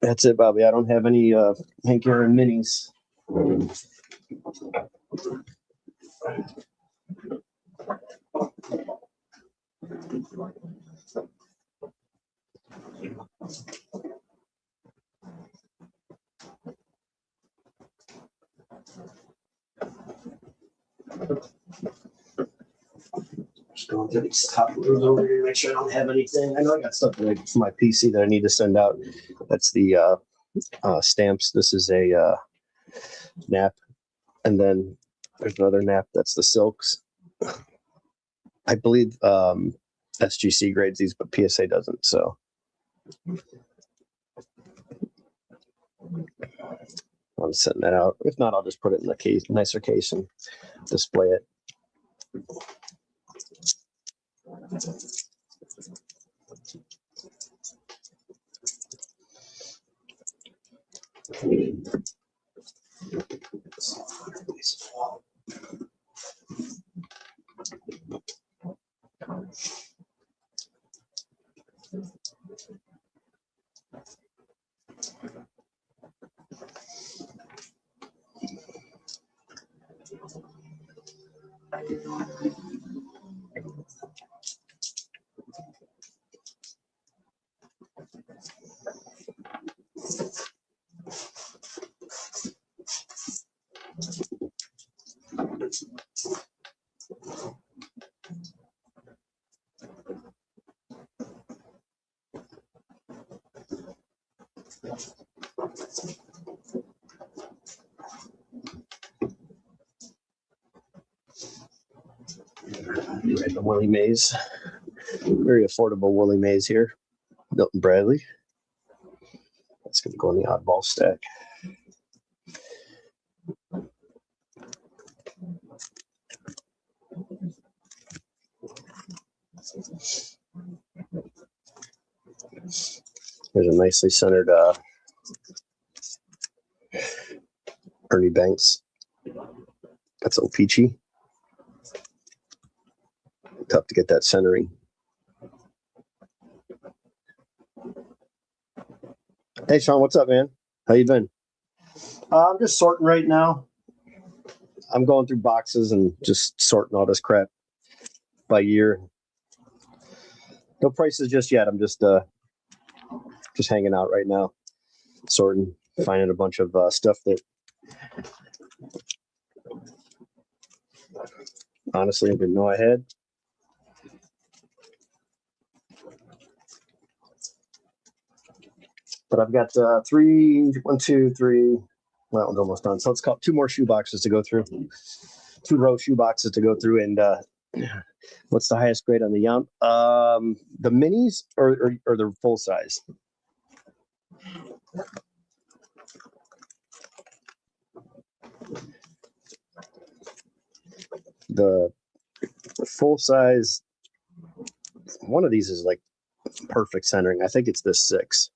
That's it, Bobby. I don't have any Hank Aaron minis. Just going through these top rooms over here to make sure I don't have anything. I know I got stuff for my PC that I need to send out. That's the stamps. This is a nap. And then there's another nap. That's the silks. I believe SGC grades these, but PSA doesn't. So I'm sending that out. If not, I'll just put it in the case, nicer case, and display it. Random Willie Mays. Very affordable Willie Mays here. Milton Bradley. That's going to go in the oddball stack. There's a nicely centered Ernie Banks. That's O-Pee-Chee. Tough to get that centering. Hey, Sean, what's up, man? How you been? I'm just sorting right now. I'm going through boxes and just sorting all this crap by year. No prices just yet. I'm just hanging out right now, sorting, finding a bunch of stuff that honestly I didn't know I had. But I've got 3, 1, 2, 3. Well, that one's almost done. So let's call it 2 more shoe boxes to go through. 2 row shoe boxes to go through, and What's the highest grade on the Yount? The minis or the full size? The full size, one of these is like perfect centering. I think it's the 6.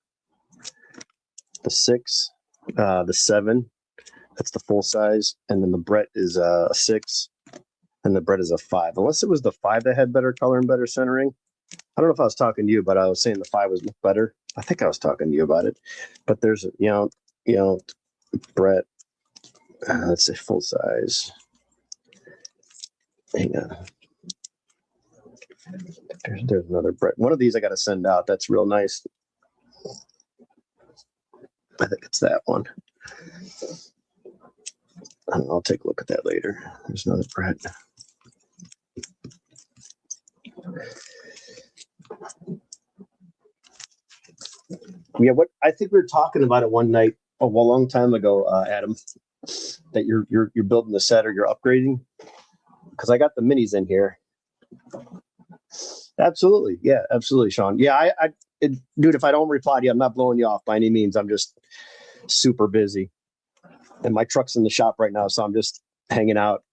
The 6, the 7, that's the full size. And then the Brett is a 6, and the Brett is a 5. Unless it was the 5 that had better color and better centering. I don't know if I was talking to you, but I was saying the 5 was better. I think I was talking to you about it. But there's, Brett, let's say full size. Hang on. There's another Brett. One of these I got to send out. That's real nice. I think it's that one. I'll take a look at that later. There's another Brett. Yeah, what I think we were talking about it one night a long time ago, Adam, that you're building the set or you're upgrading, because I got the minis in here. Absolutely, yeah, absolutely, Sean. Yeah, dude, if I don't reply to you, I'm not blowing you off by any means. I'm just super busy, and my truck's in the shop right now, so I'm just hanging out,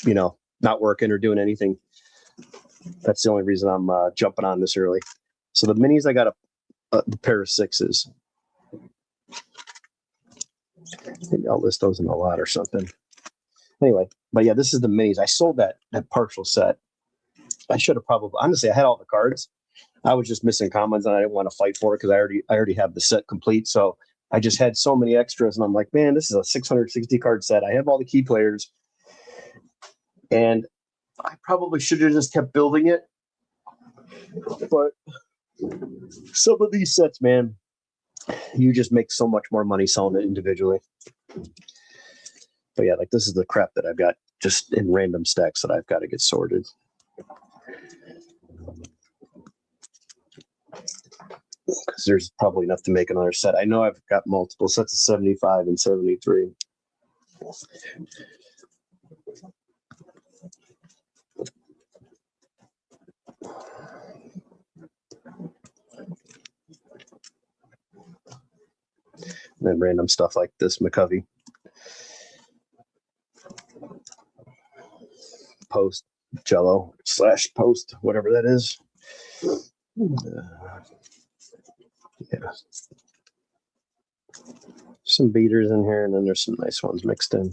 not working or doing anything. That's the only reason I'm jumping on this early. So the minis, I got a pair of 6s. Maybe I'll list those in a lot or something. Anyway, but yeah, this is the minis. I sold that partial set. I should have probably, honestly, I had all the cards. I was just missing commons, and I didn't want to fight for it because I already have the set complete. So I just had so many extras, and I'm like, man, this is a 660 card set. I have all the key players, and I probably should have just kept building it. But some of these sets, man, you just make so much more money selling it individually. But yeah, like this is the crap that I've got just in random stacks that I've got to get sorted. Because there's probably enough to make another set. I know I've got multiple sets of 75 and 73. And then random stuff like this McCovey. Post, Jello / post, whatever that is. Yeah. Some beaters in here, and then there's some nice ones mixed in.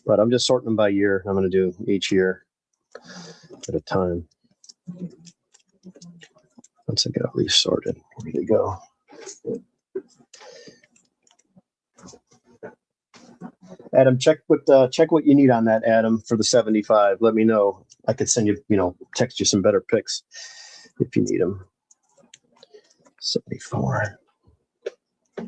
But I'm just sorting them by year. I'm going to do each year at a time. Once I get all these sorted, where do they go? Adam, check what you need on that, Adam, for the 75. Let me know. I could send you, text you some better picks if you need them. 74. I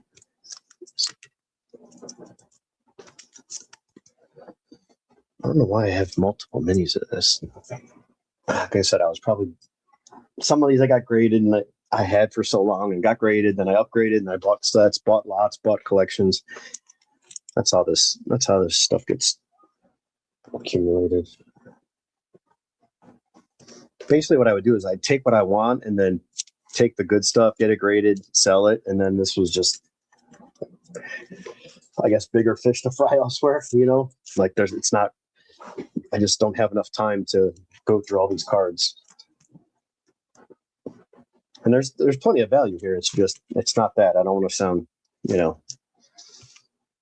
don't know why I have multiple minis of this. Like I said, some of these I got graded and I had for so long and got graded. Then I upgraded and I bought sets, bought lots, bought collections. That's how this stuff gets accumulated. Basically, what I would do is I'd take what I want and then take the good stuff, get it graded, sell it, and then this was just, I guess, bigger fish to fry elsewhere. Like I just don't have enough time to go through all these cards. And there's plenty of value here. It's not that. I don't want to sound, I don't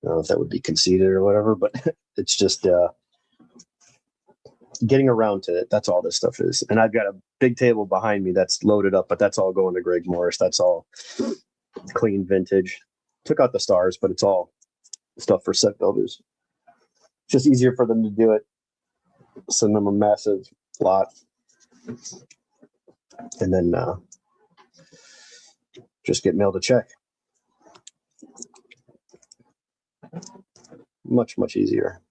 know if that would be conceited or whatever, but it's just getting around to it. That's all this stuff is. And I've got a big table behind me that's loaded up, but that's all going to Greg Morris. That's all clean vintage. Took out the stars, but it's all stuff for set builders. It's just easier for them to do it. Send them a massive lot. And then just get mailed a check. Much, much easier.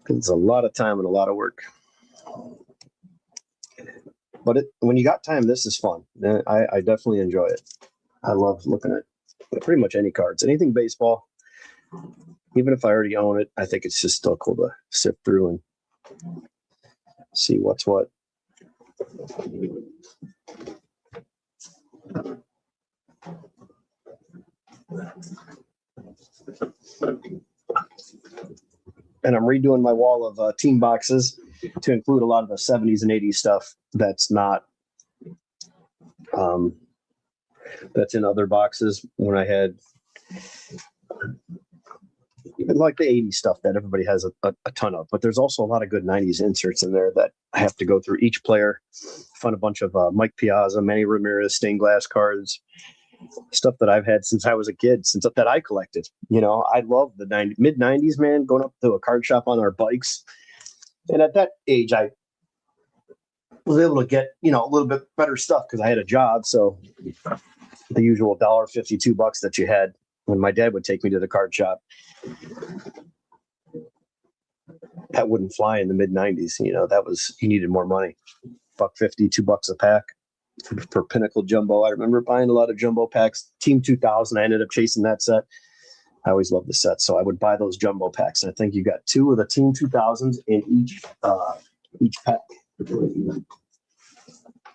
It's a lot of time and a lot of work. But when you got time, this is fun. I definitely enjoy it. I love looking at pretty much any cards. Anything baseball, even if I already own it, I think it's just still cool to sift through and see what's what. And I'm redoing my wall of team boxes to include a lot of the 70s and 80s stuff that's not that's in other boxes when I had like the 80s stuff that everybody has a ton of, but there's also a lot of good 90s inserts in there that I have to go through each player, find a bunch of Mike Piazza, Manny Ramirez stained glass cards, stuff that I've had since I was a kid, since that I collected. You know, I love the mid 90s, man, going up to a card shop on our bikes. And at that age, I was able to get, you know, a little bit better stuff because I had a job. So the usual $1.50, $2 that you had when my dad would take me to the card shop, that wouldn't fly in the mid 90s. You know, that was, you needed more money. $1.50, $2 a pack for Pinnacle Jumbo. I remember buying a lot of jumbo packs. Team 2000, I ended up chasing that set. I always loved the set, so I would buy those jumbo packs. And I think you got 2 of the Team 2000s in each pack.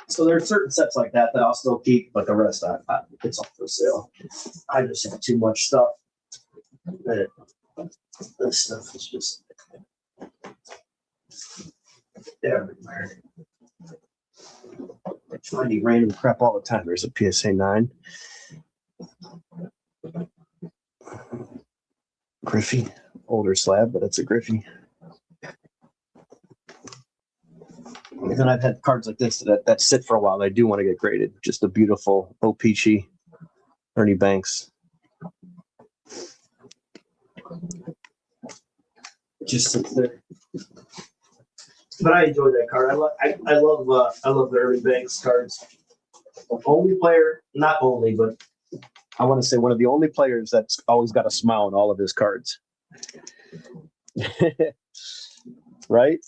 So there are certain sets like that I'll still keep, but the rest, it's all for sale. I just have too much stuff. This stuff is just everywhere. Finding random crap all the time. There's a PSA 9. Griffey, older slab, but it's a Griffey. And then I've had cards like this that sit for a while. I do want to get graded. Just a beautiful O-Pee-Chee, Ernie Banks. Just sits there. But I enjoy that card. I love the Ernie Banks cards. The only player, not only, but I want to say one of the only players that's always got a smile on all of his cards. Right?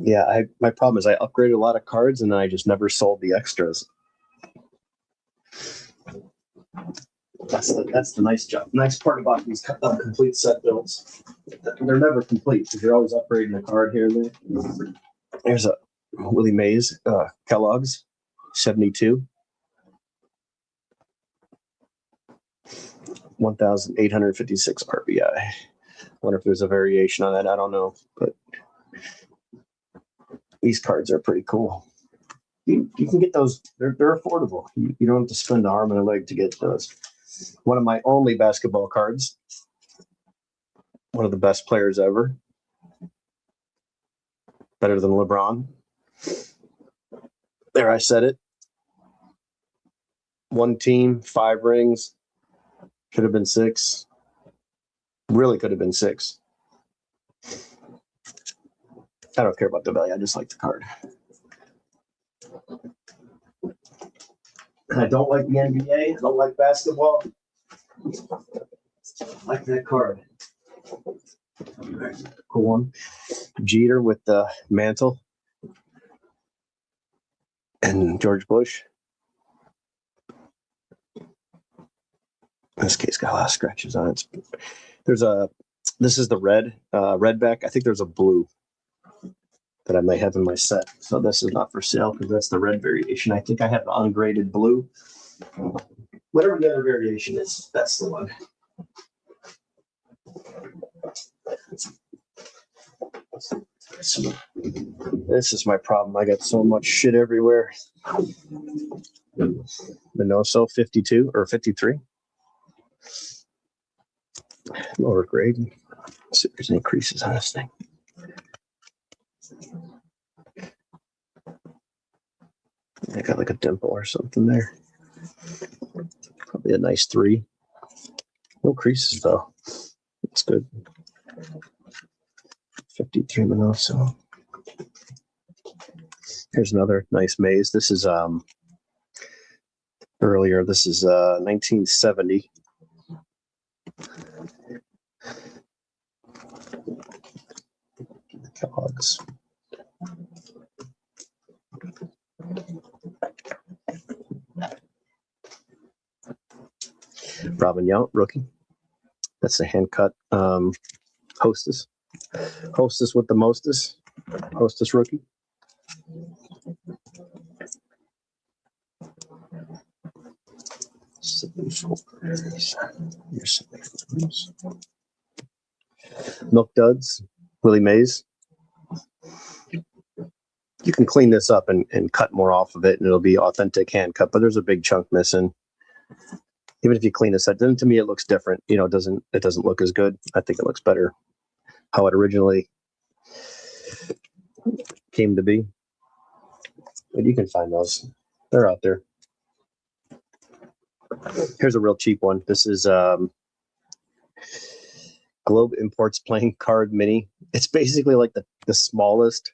Yeah, my problem is I upgraded a lot of cards and then I just never sold the extras. That's the nice part about these complete set builds. They're never complete because you're always upgrading a card here and there. There's a Willie Mays Kellogg's 72. 1,856 RBI. Wonder if there's a variation on that. I don't know, but these cards are pretty cool. You can get those. They're affordable. You don't have to spend an arm and a leg to get those. One of my only basketball cards. One of the best players ever. Better than LeBron. There, I said it. 1 team, 5 rings. Could have been 6. Really could have been 6. I don't care about the value. I just like the card. And I don't like the NBA. I don't like basketball. I like that card. Cool one. Jeter with the mantle. And George Bush. This case got a lot of scratches on it. This is the red back. I think there's a blue that I may have in my set. So this is not for sale because that's the red variation. I think I have the ungraded blue. Whatever the other variation is, that's the one. This is my problem. I got so much shit everywhere. Minoso 52 or 53. Lower grade. Let's see if there's any creases on this thing. I got like a dimple or something there. Probably a nice 3. No creases though. That's good. 53 Minoso. Here's another nice maze. This is earlier. This is 1970. Hogs. Robin Yount, rookie. That's a hand cut Hostess. Hostess with the mostest. Hostess rookie. Milk Duds, Willie Mays. You can clean this up and cut more off of it, and it'll be authentic hand cut, but there's a big chunk missing. Even if you clean this up, then to me it looks different. You know, it doesn't look as good. I think it looks better how it originally came to be. But you can find those. They're out there. Here's a real cheap one. This is Globe Imports playing card mini. It's basically like the smallest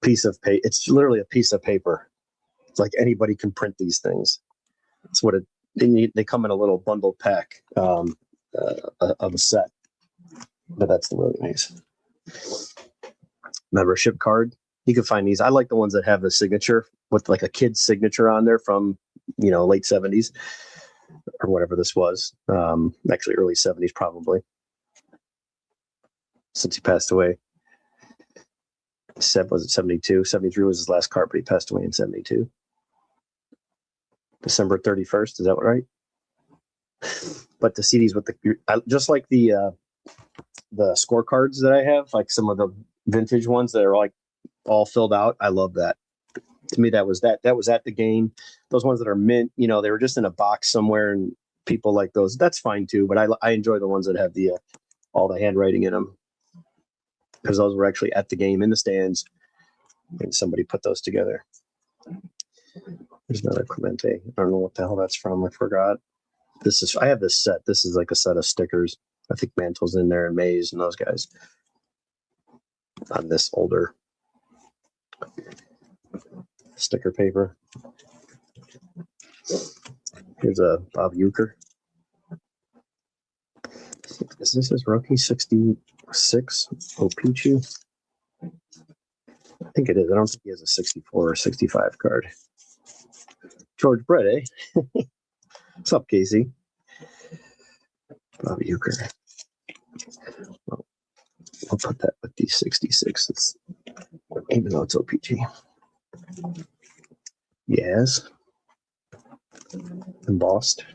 piece of paper. It's literally a piece of paper. It's like anybody can print these things. That's what it. They come in a little bundle pack of a set, but that's the really nice membership card. You can find these. I like the ones that have the signature with like a kid's signature on there from late 70s or whatever this was. Actually, early 70s probably, since he passed away. Was it 72? 73 was his last card, but he passed away in 72. December 31st, is that right? But the CDs with just like the scorecards that I have, like some of the vintage ones that are like all filled out. I love that. To me, that was at the game. Those ones that are mint, they were just in a box somewhere, and people like those. That's fine too. But I enjoy the ones that have the all the handwriting in them, because those were actually at the game in the stands, and somebody put those together. There's another Clemente. I don't know what the hell that's from. I forgot. I have this set. This is like a set of stickers. I think Mantle's in there and Mays and those guys on this older sticker paper. Here's a Bob Uecker. Is this his rookie 66 Opichu? I think it is. I don't think he has a 64 or 65 card. George Brett, eh? What's up, Casey? Bob Uecker. Well, I'll put that with the 66. Even though it's OPG. Yes. Embossed.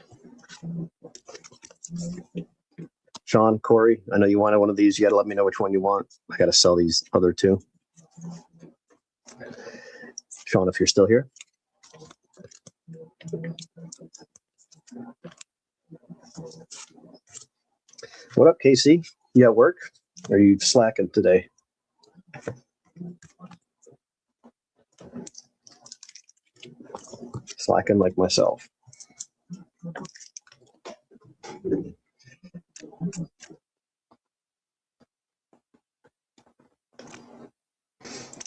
Sean, Corey, I know you wanted one of these. You got to let me know which one you want. I got to sell these other two. Sean, if you're still here. What up, Casey? You at work? Or are you slacking today? Slacking like myself.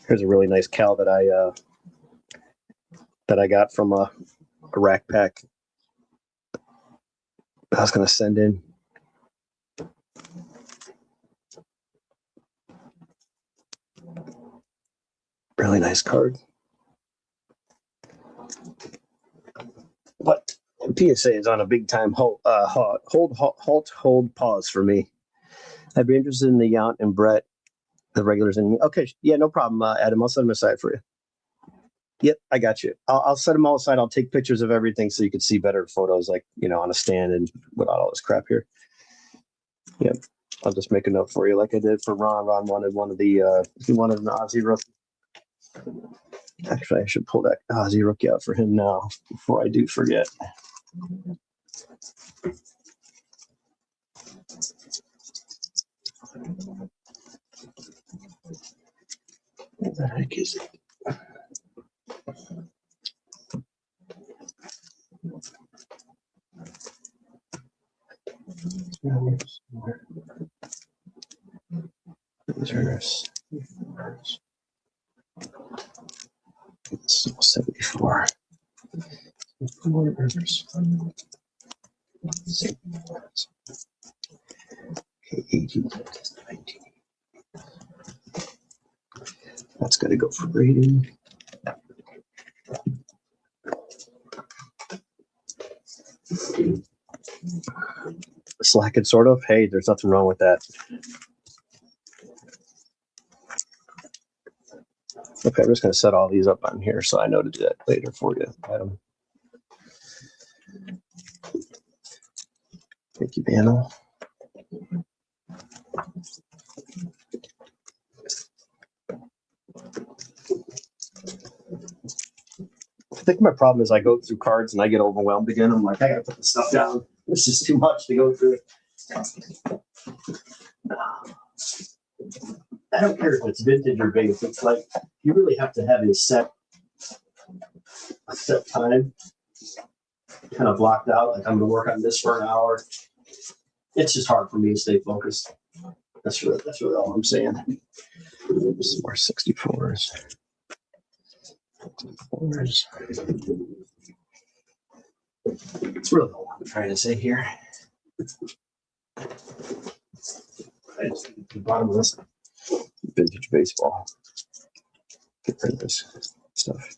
Here's a really nice Cal that I got from a rack pack. I was going to send in. Really nice card. But PSA is on a big time hold pause for me. I'd be interested in the Yount and Brett, the regulars. Okay, yeah, no problem, Adam. I'll set them aside for you. Yep, I got you. I'll set them all aside. I'll take pictures of everything so you can see better photos, like on a stand and without all this crap here. Yep, I'll just make a note for you, like I did for Ron. Ron wanted one of the he wanted an Ozzy rookie. Actually, I should pull that Ozzy rookie out for him now before I do forget. What the heck is it? It's 74. Okay, 18, 19. That's got to go for grading. Slacking, sort of. Hey, there's nothing wrong with that. Okay, I'm just going to set all these up on here so I know to do that later for you, Adam. Thank you, Banno. I think my problem is I go through cards and I get overwhelmed again. I'm like, I gotta put the stuff down. This is too much to go through. I don't care if it's vintage or base. It's like you really have to have a set time kind of blocked out. Like I'm gonna work on this for an hour. It's just hard for me to stay focused. That's really all I'm saying. Some more 64s. It's really all I'm trying to say here. I just need the bottom of this vintage baseball. Get rid of this stuff.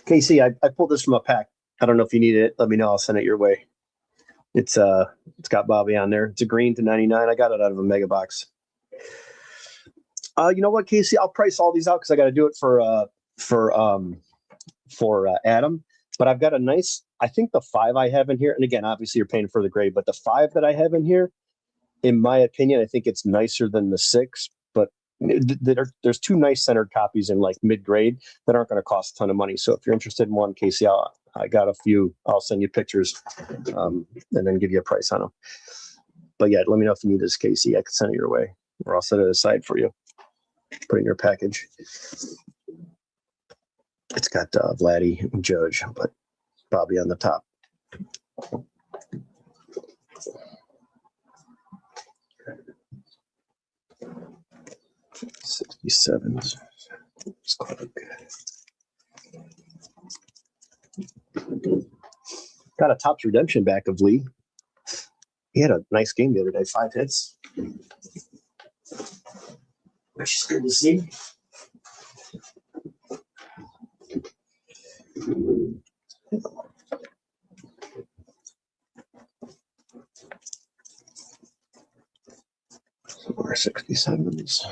Casey, I pulled this from a pack. I don't know if you need it. Let me know. I'll send it your way. It's got Bobby on there. It's a green to 99. I got it out of a mega box. You know what, Casey? I'll price all these out because I got to do it for Adam. But I've got a nice. I think the 5 I have in here, and again, obviously you're paying for the grade, but the 5 that I have in here, in my opinion, I think it's nicer than the 6. But there's 2 nice centered copies in like mid grade that aren't going to cost a ton of money. So if you're interested in one, Casey, I got a few. I'll send you pictures and then give you a price on them. But yeah, let me know if you need this, Casey. I can send it your way, or I'll set it aside for you. Put it in your package. It's got Vladdy and Judge, but Bobby on the top. 67s. Got a Topps redemption back of Lee. He had a nice game the other day, 5 hits. Which is good to see. Some more 67s.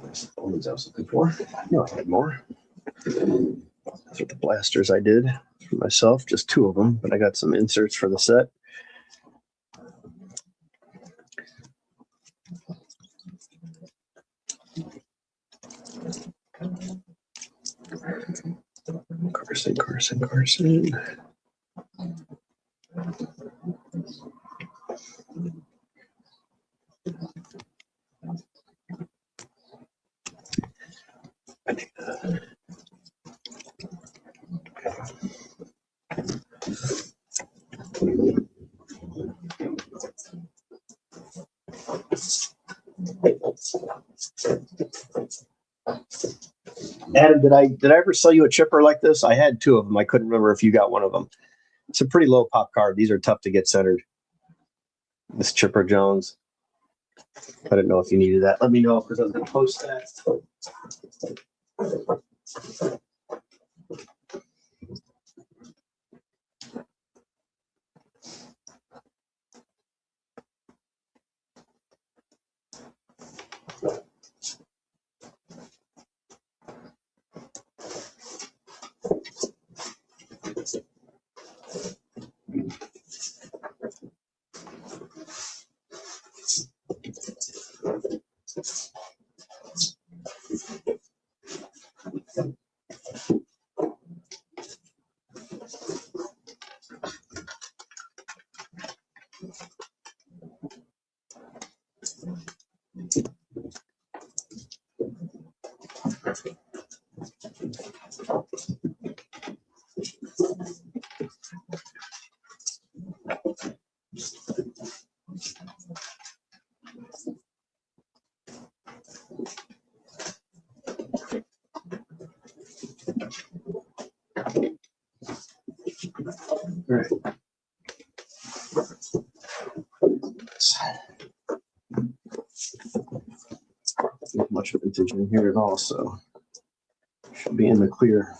There's the ones I was looking for. I knew I had more. Those are the blasters I did for myself, just 2 of them, but I got some inserts for the set. Carson. Adam, did I ever sell you a chipper like this? I had 2 of them. I couldn't remember if you got one of them. It's a pretty low pop card. These are tough to get centered. This Chipper Jones. I didn't know if you needed that. Let me know because I was going to post that. right. Not much vintage in here at all, so should be in the clear.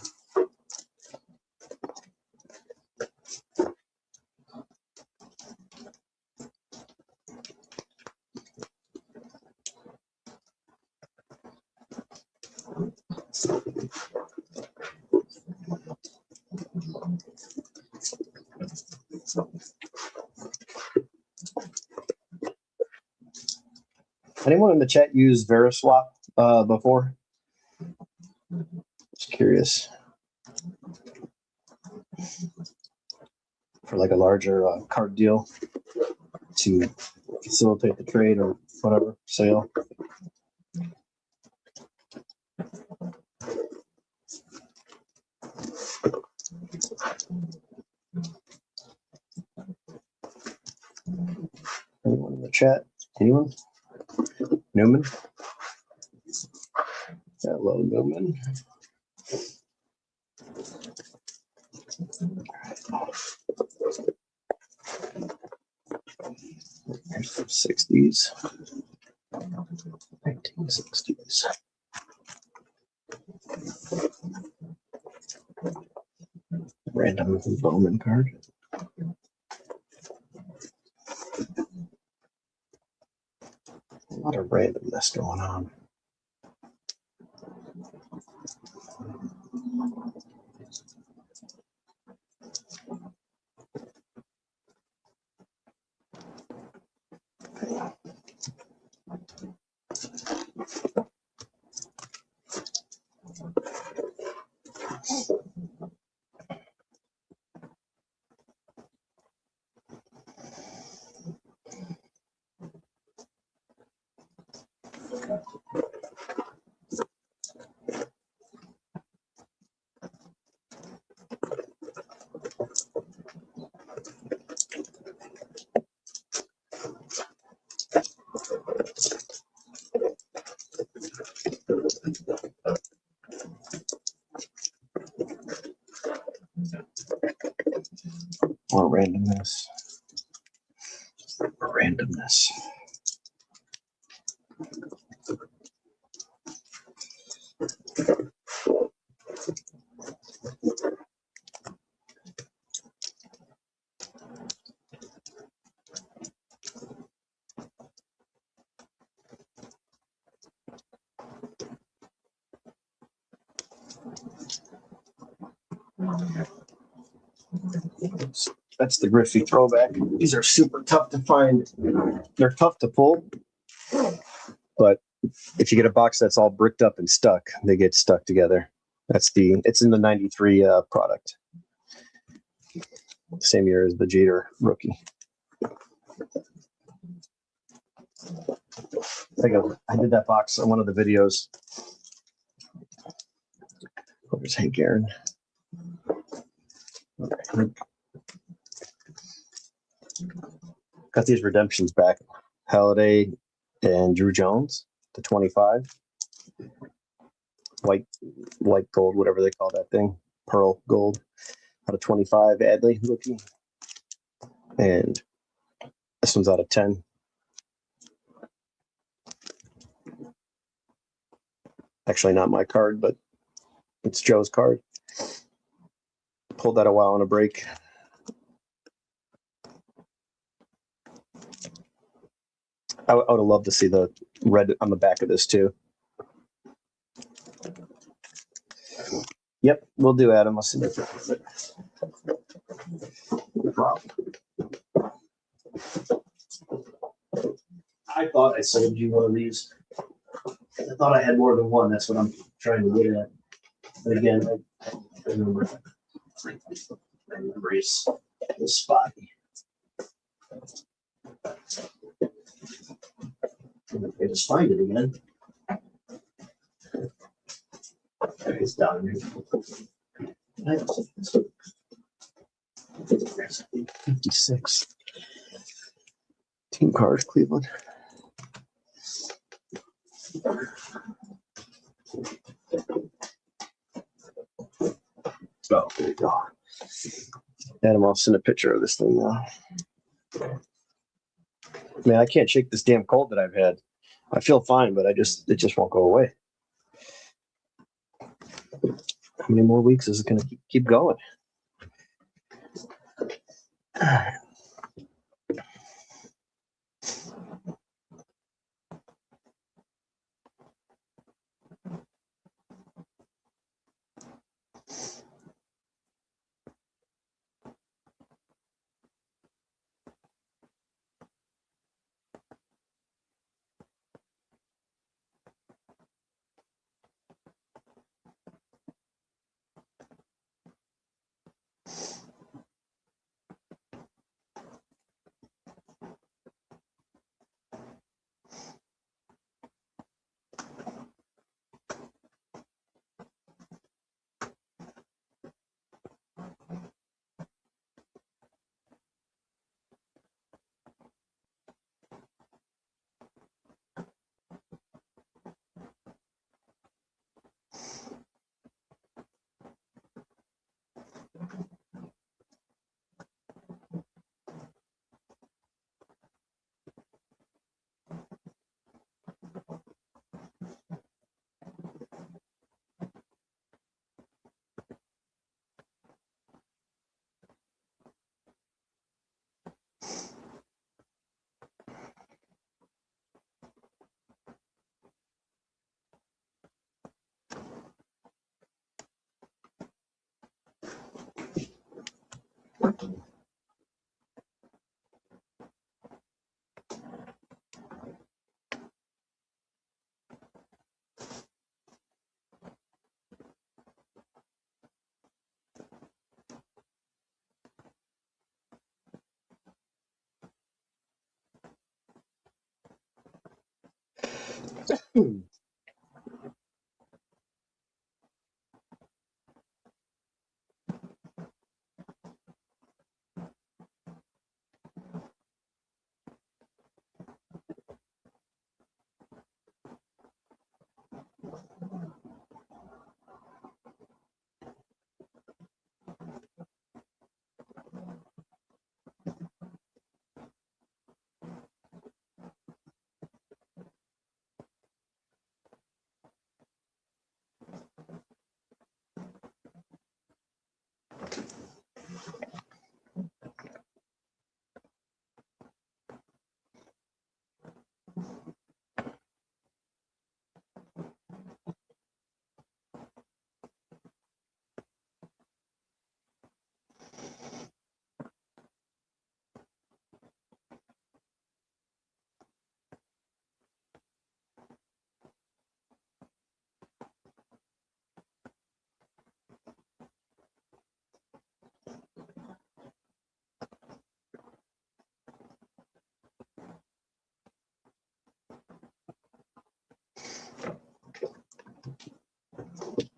Anyone in the chat use Veriswap before? Just curious. For like a larger card deal to facilitate the trade or whatever, sale. Anyone in the chat? Anyone? Newman? Hello, Newman. Here's some 60s. 1960s. Random Bowman card. A lot of randomness going on. More randomness. More randomness. That's the Griffey throwback. These are super tough to find. They're tough to pull, but if you get a box that's all bricked up and stuck, they get stuck together. It's in the 93 product. Same year as the Jeter rookie. I did that box on one of the videos. Where's Hank Aaron? Got these redemptions back. Halladay and Drew Jones to 25. White gold, whatever they call that thing. Pearl gold. Out of 25, Adley rookie. And this one's out of 10. Actually, not my card, but it's Joe's card. Pulled that a while on a break. I would have loved to see the red on the back of this too. Yep, we'll do, Adam. I'll send it. No problem. I thought I sold you one of these. I thought I had more than one. That's what I'm trying to get at. But again, I remember my memories was spotty. I just find it again. It's down here. 56. Team cards, Cleveland. Oh, there you go. Adam, I'll send a picture of this thing now. Man, I can't shake this damn cold that I've had. I feel fine, but it just won't go away. How many more weeks is it going to keep going?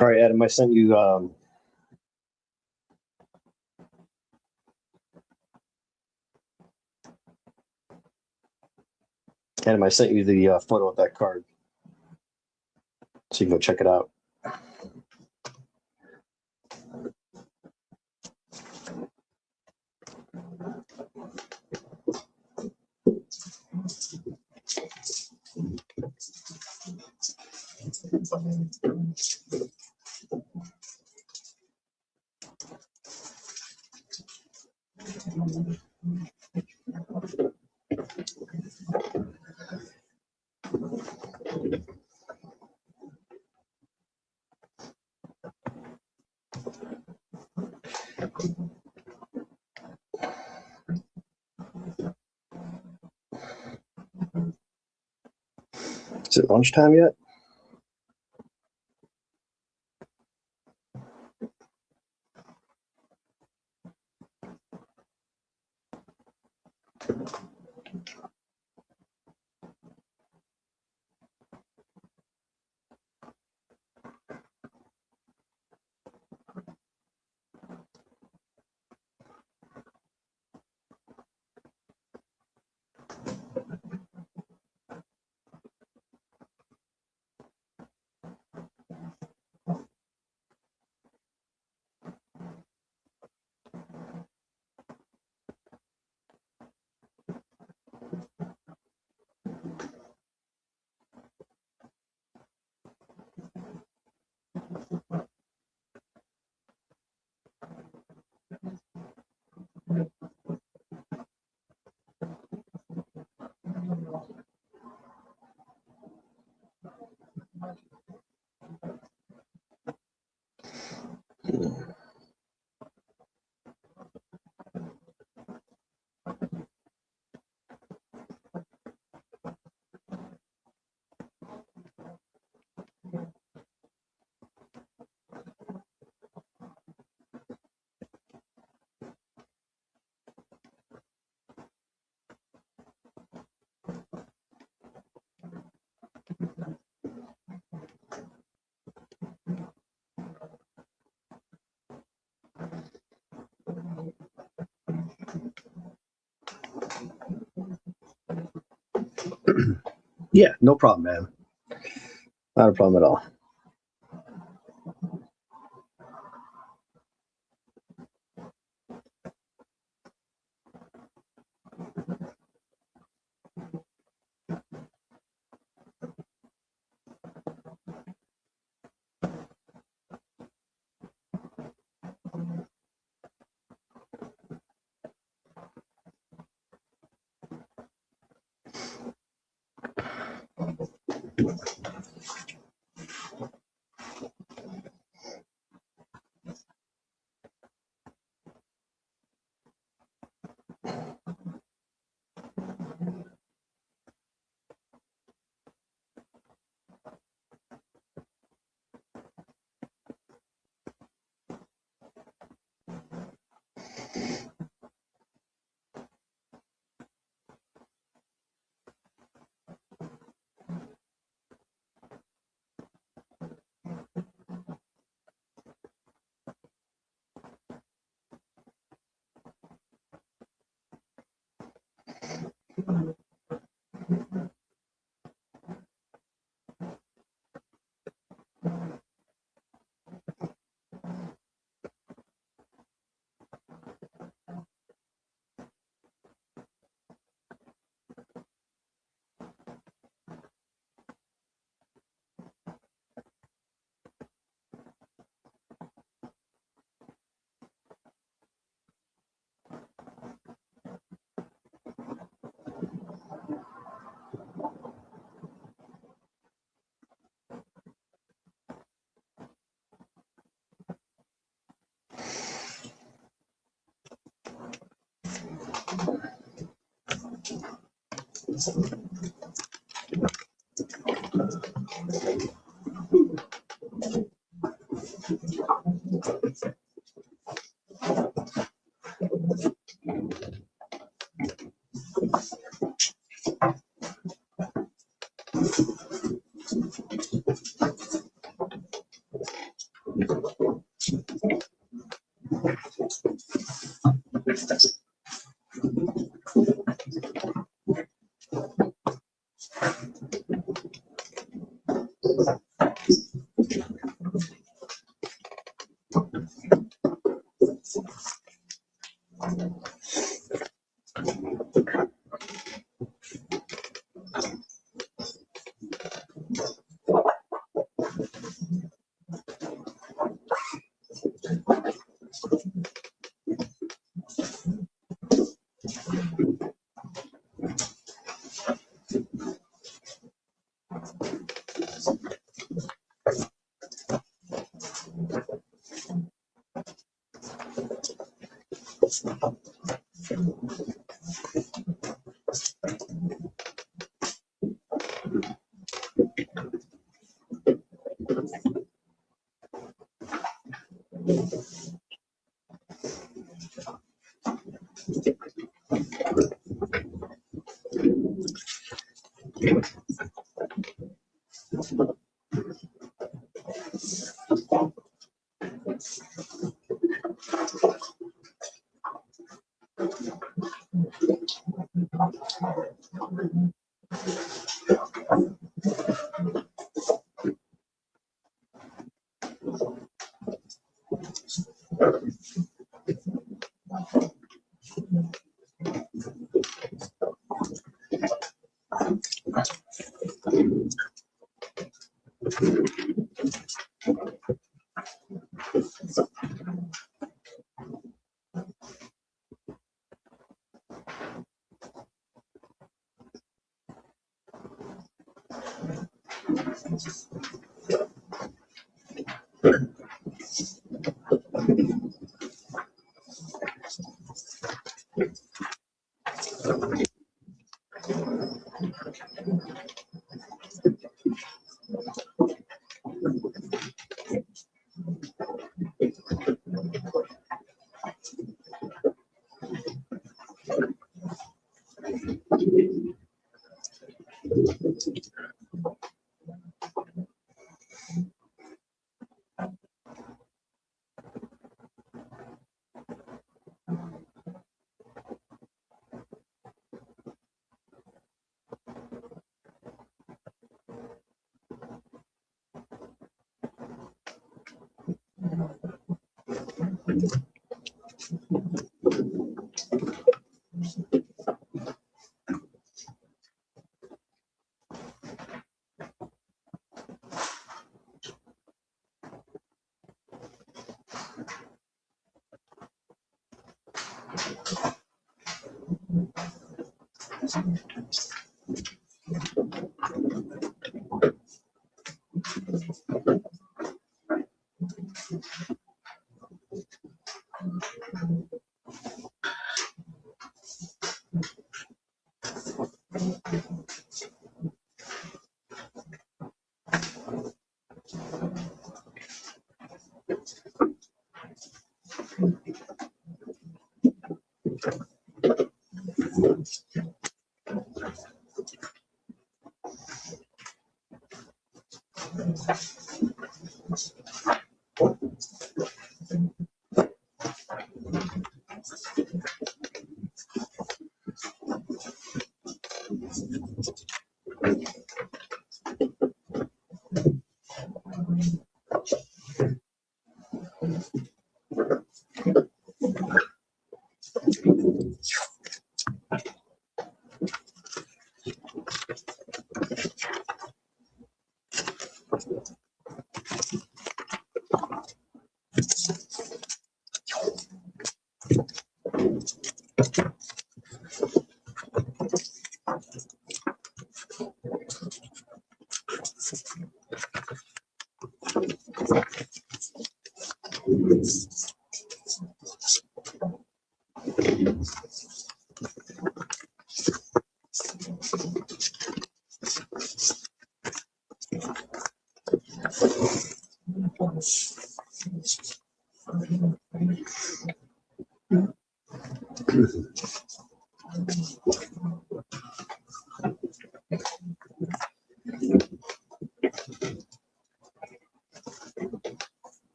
All right, Adam, I sent you. Adam, I sent you the photo of that card, so you can go check it out. Is it lunchtime yet? Yeah, no problem, man. Not a problem at all.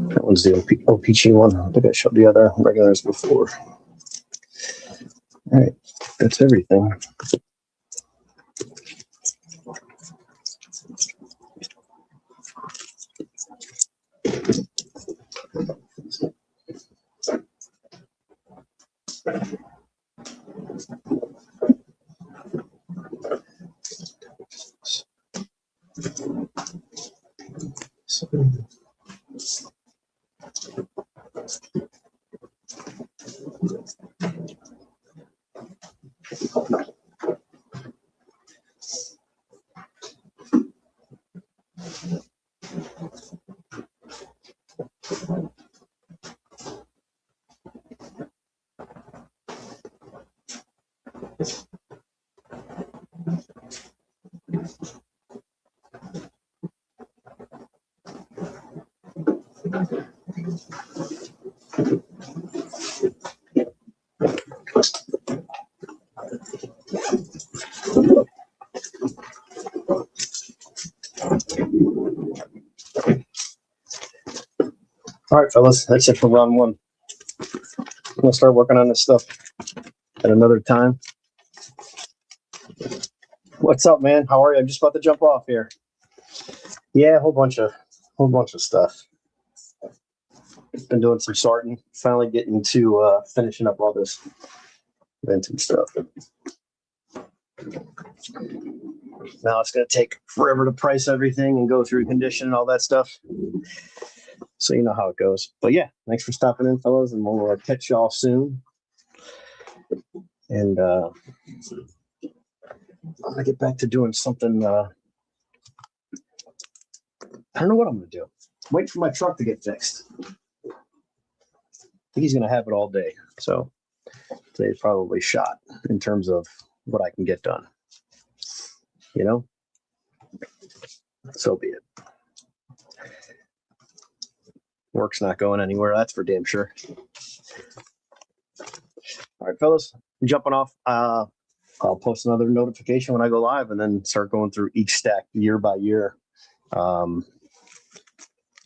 That one's the OPG one. I think I showed the other regulars before. All right, that's everything. All right, fellas, that's it for round one. I'm gonna start working on this stuff at another time. What's up, man? How are you? I'm just about to jump off here. Yeah, a whole bunch of stuff. Been doing some sorting. Finally getting to finishing up all this vintage stuff. Now it's gonna take forever to price everything and go through condition and all that stuff. So you know how it goes. But yeah, thanks for stopping in, fellas, and we'll catch y'all soon. And I'm gonna get back to doing something. I don't know what I'm gonna do. Wait for my truck to get fixed. I think he's gonna have it all day. So today's probably shot in terms of what I can get done. You know? So be it. Work's not going anywhere, that's for damn sure. All right, fellas, I'm jumping off. I'll post another notification when I go live and then start going through each stack year by year with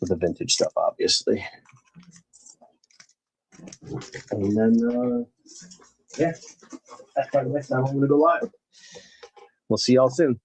the vintage stuff, obviously. And then, yeah, that's probably the next time I'm going to go live. We'll see y'all soon.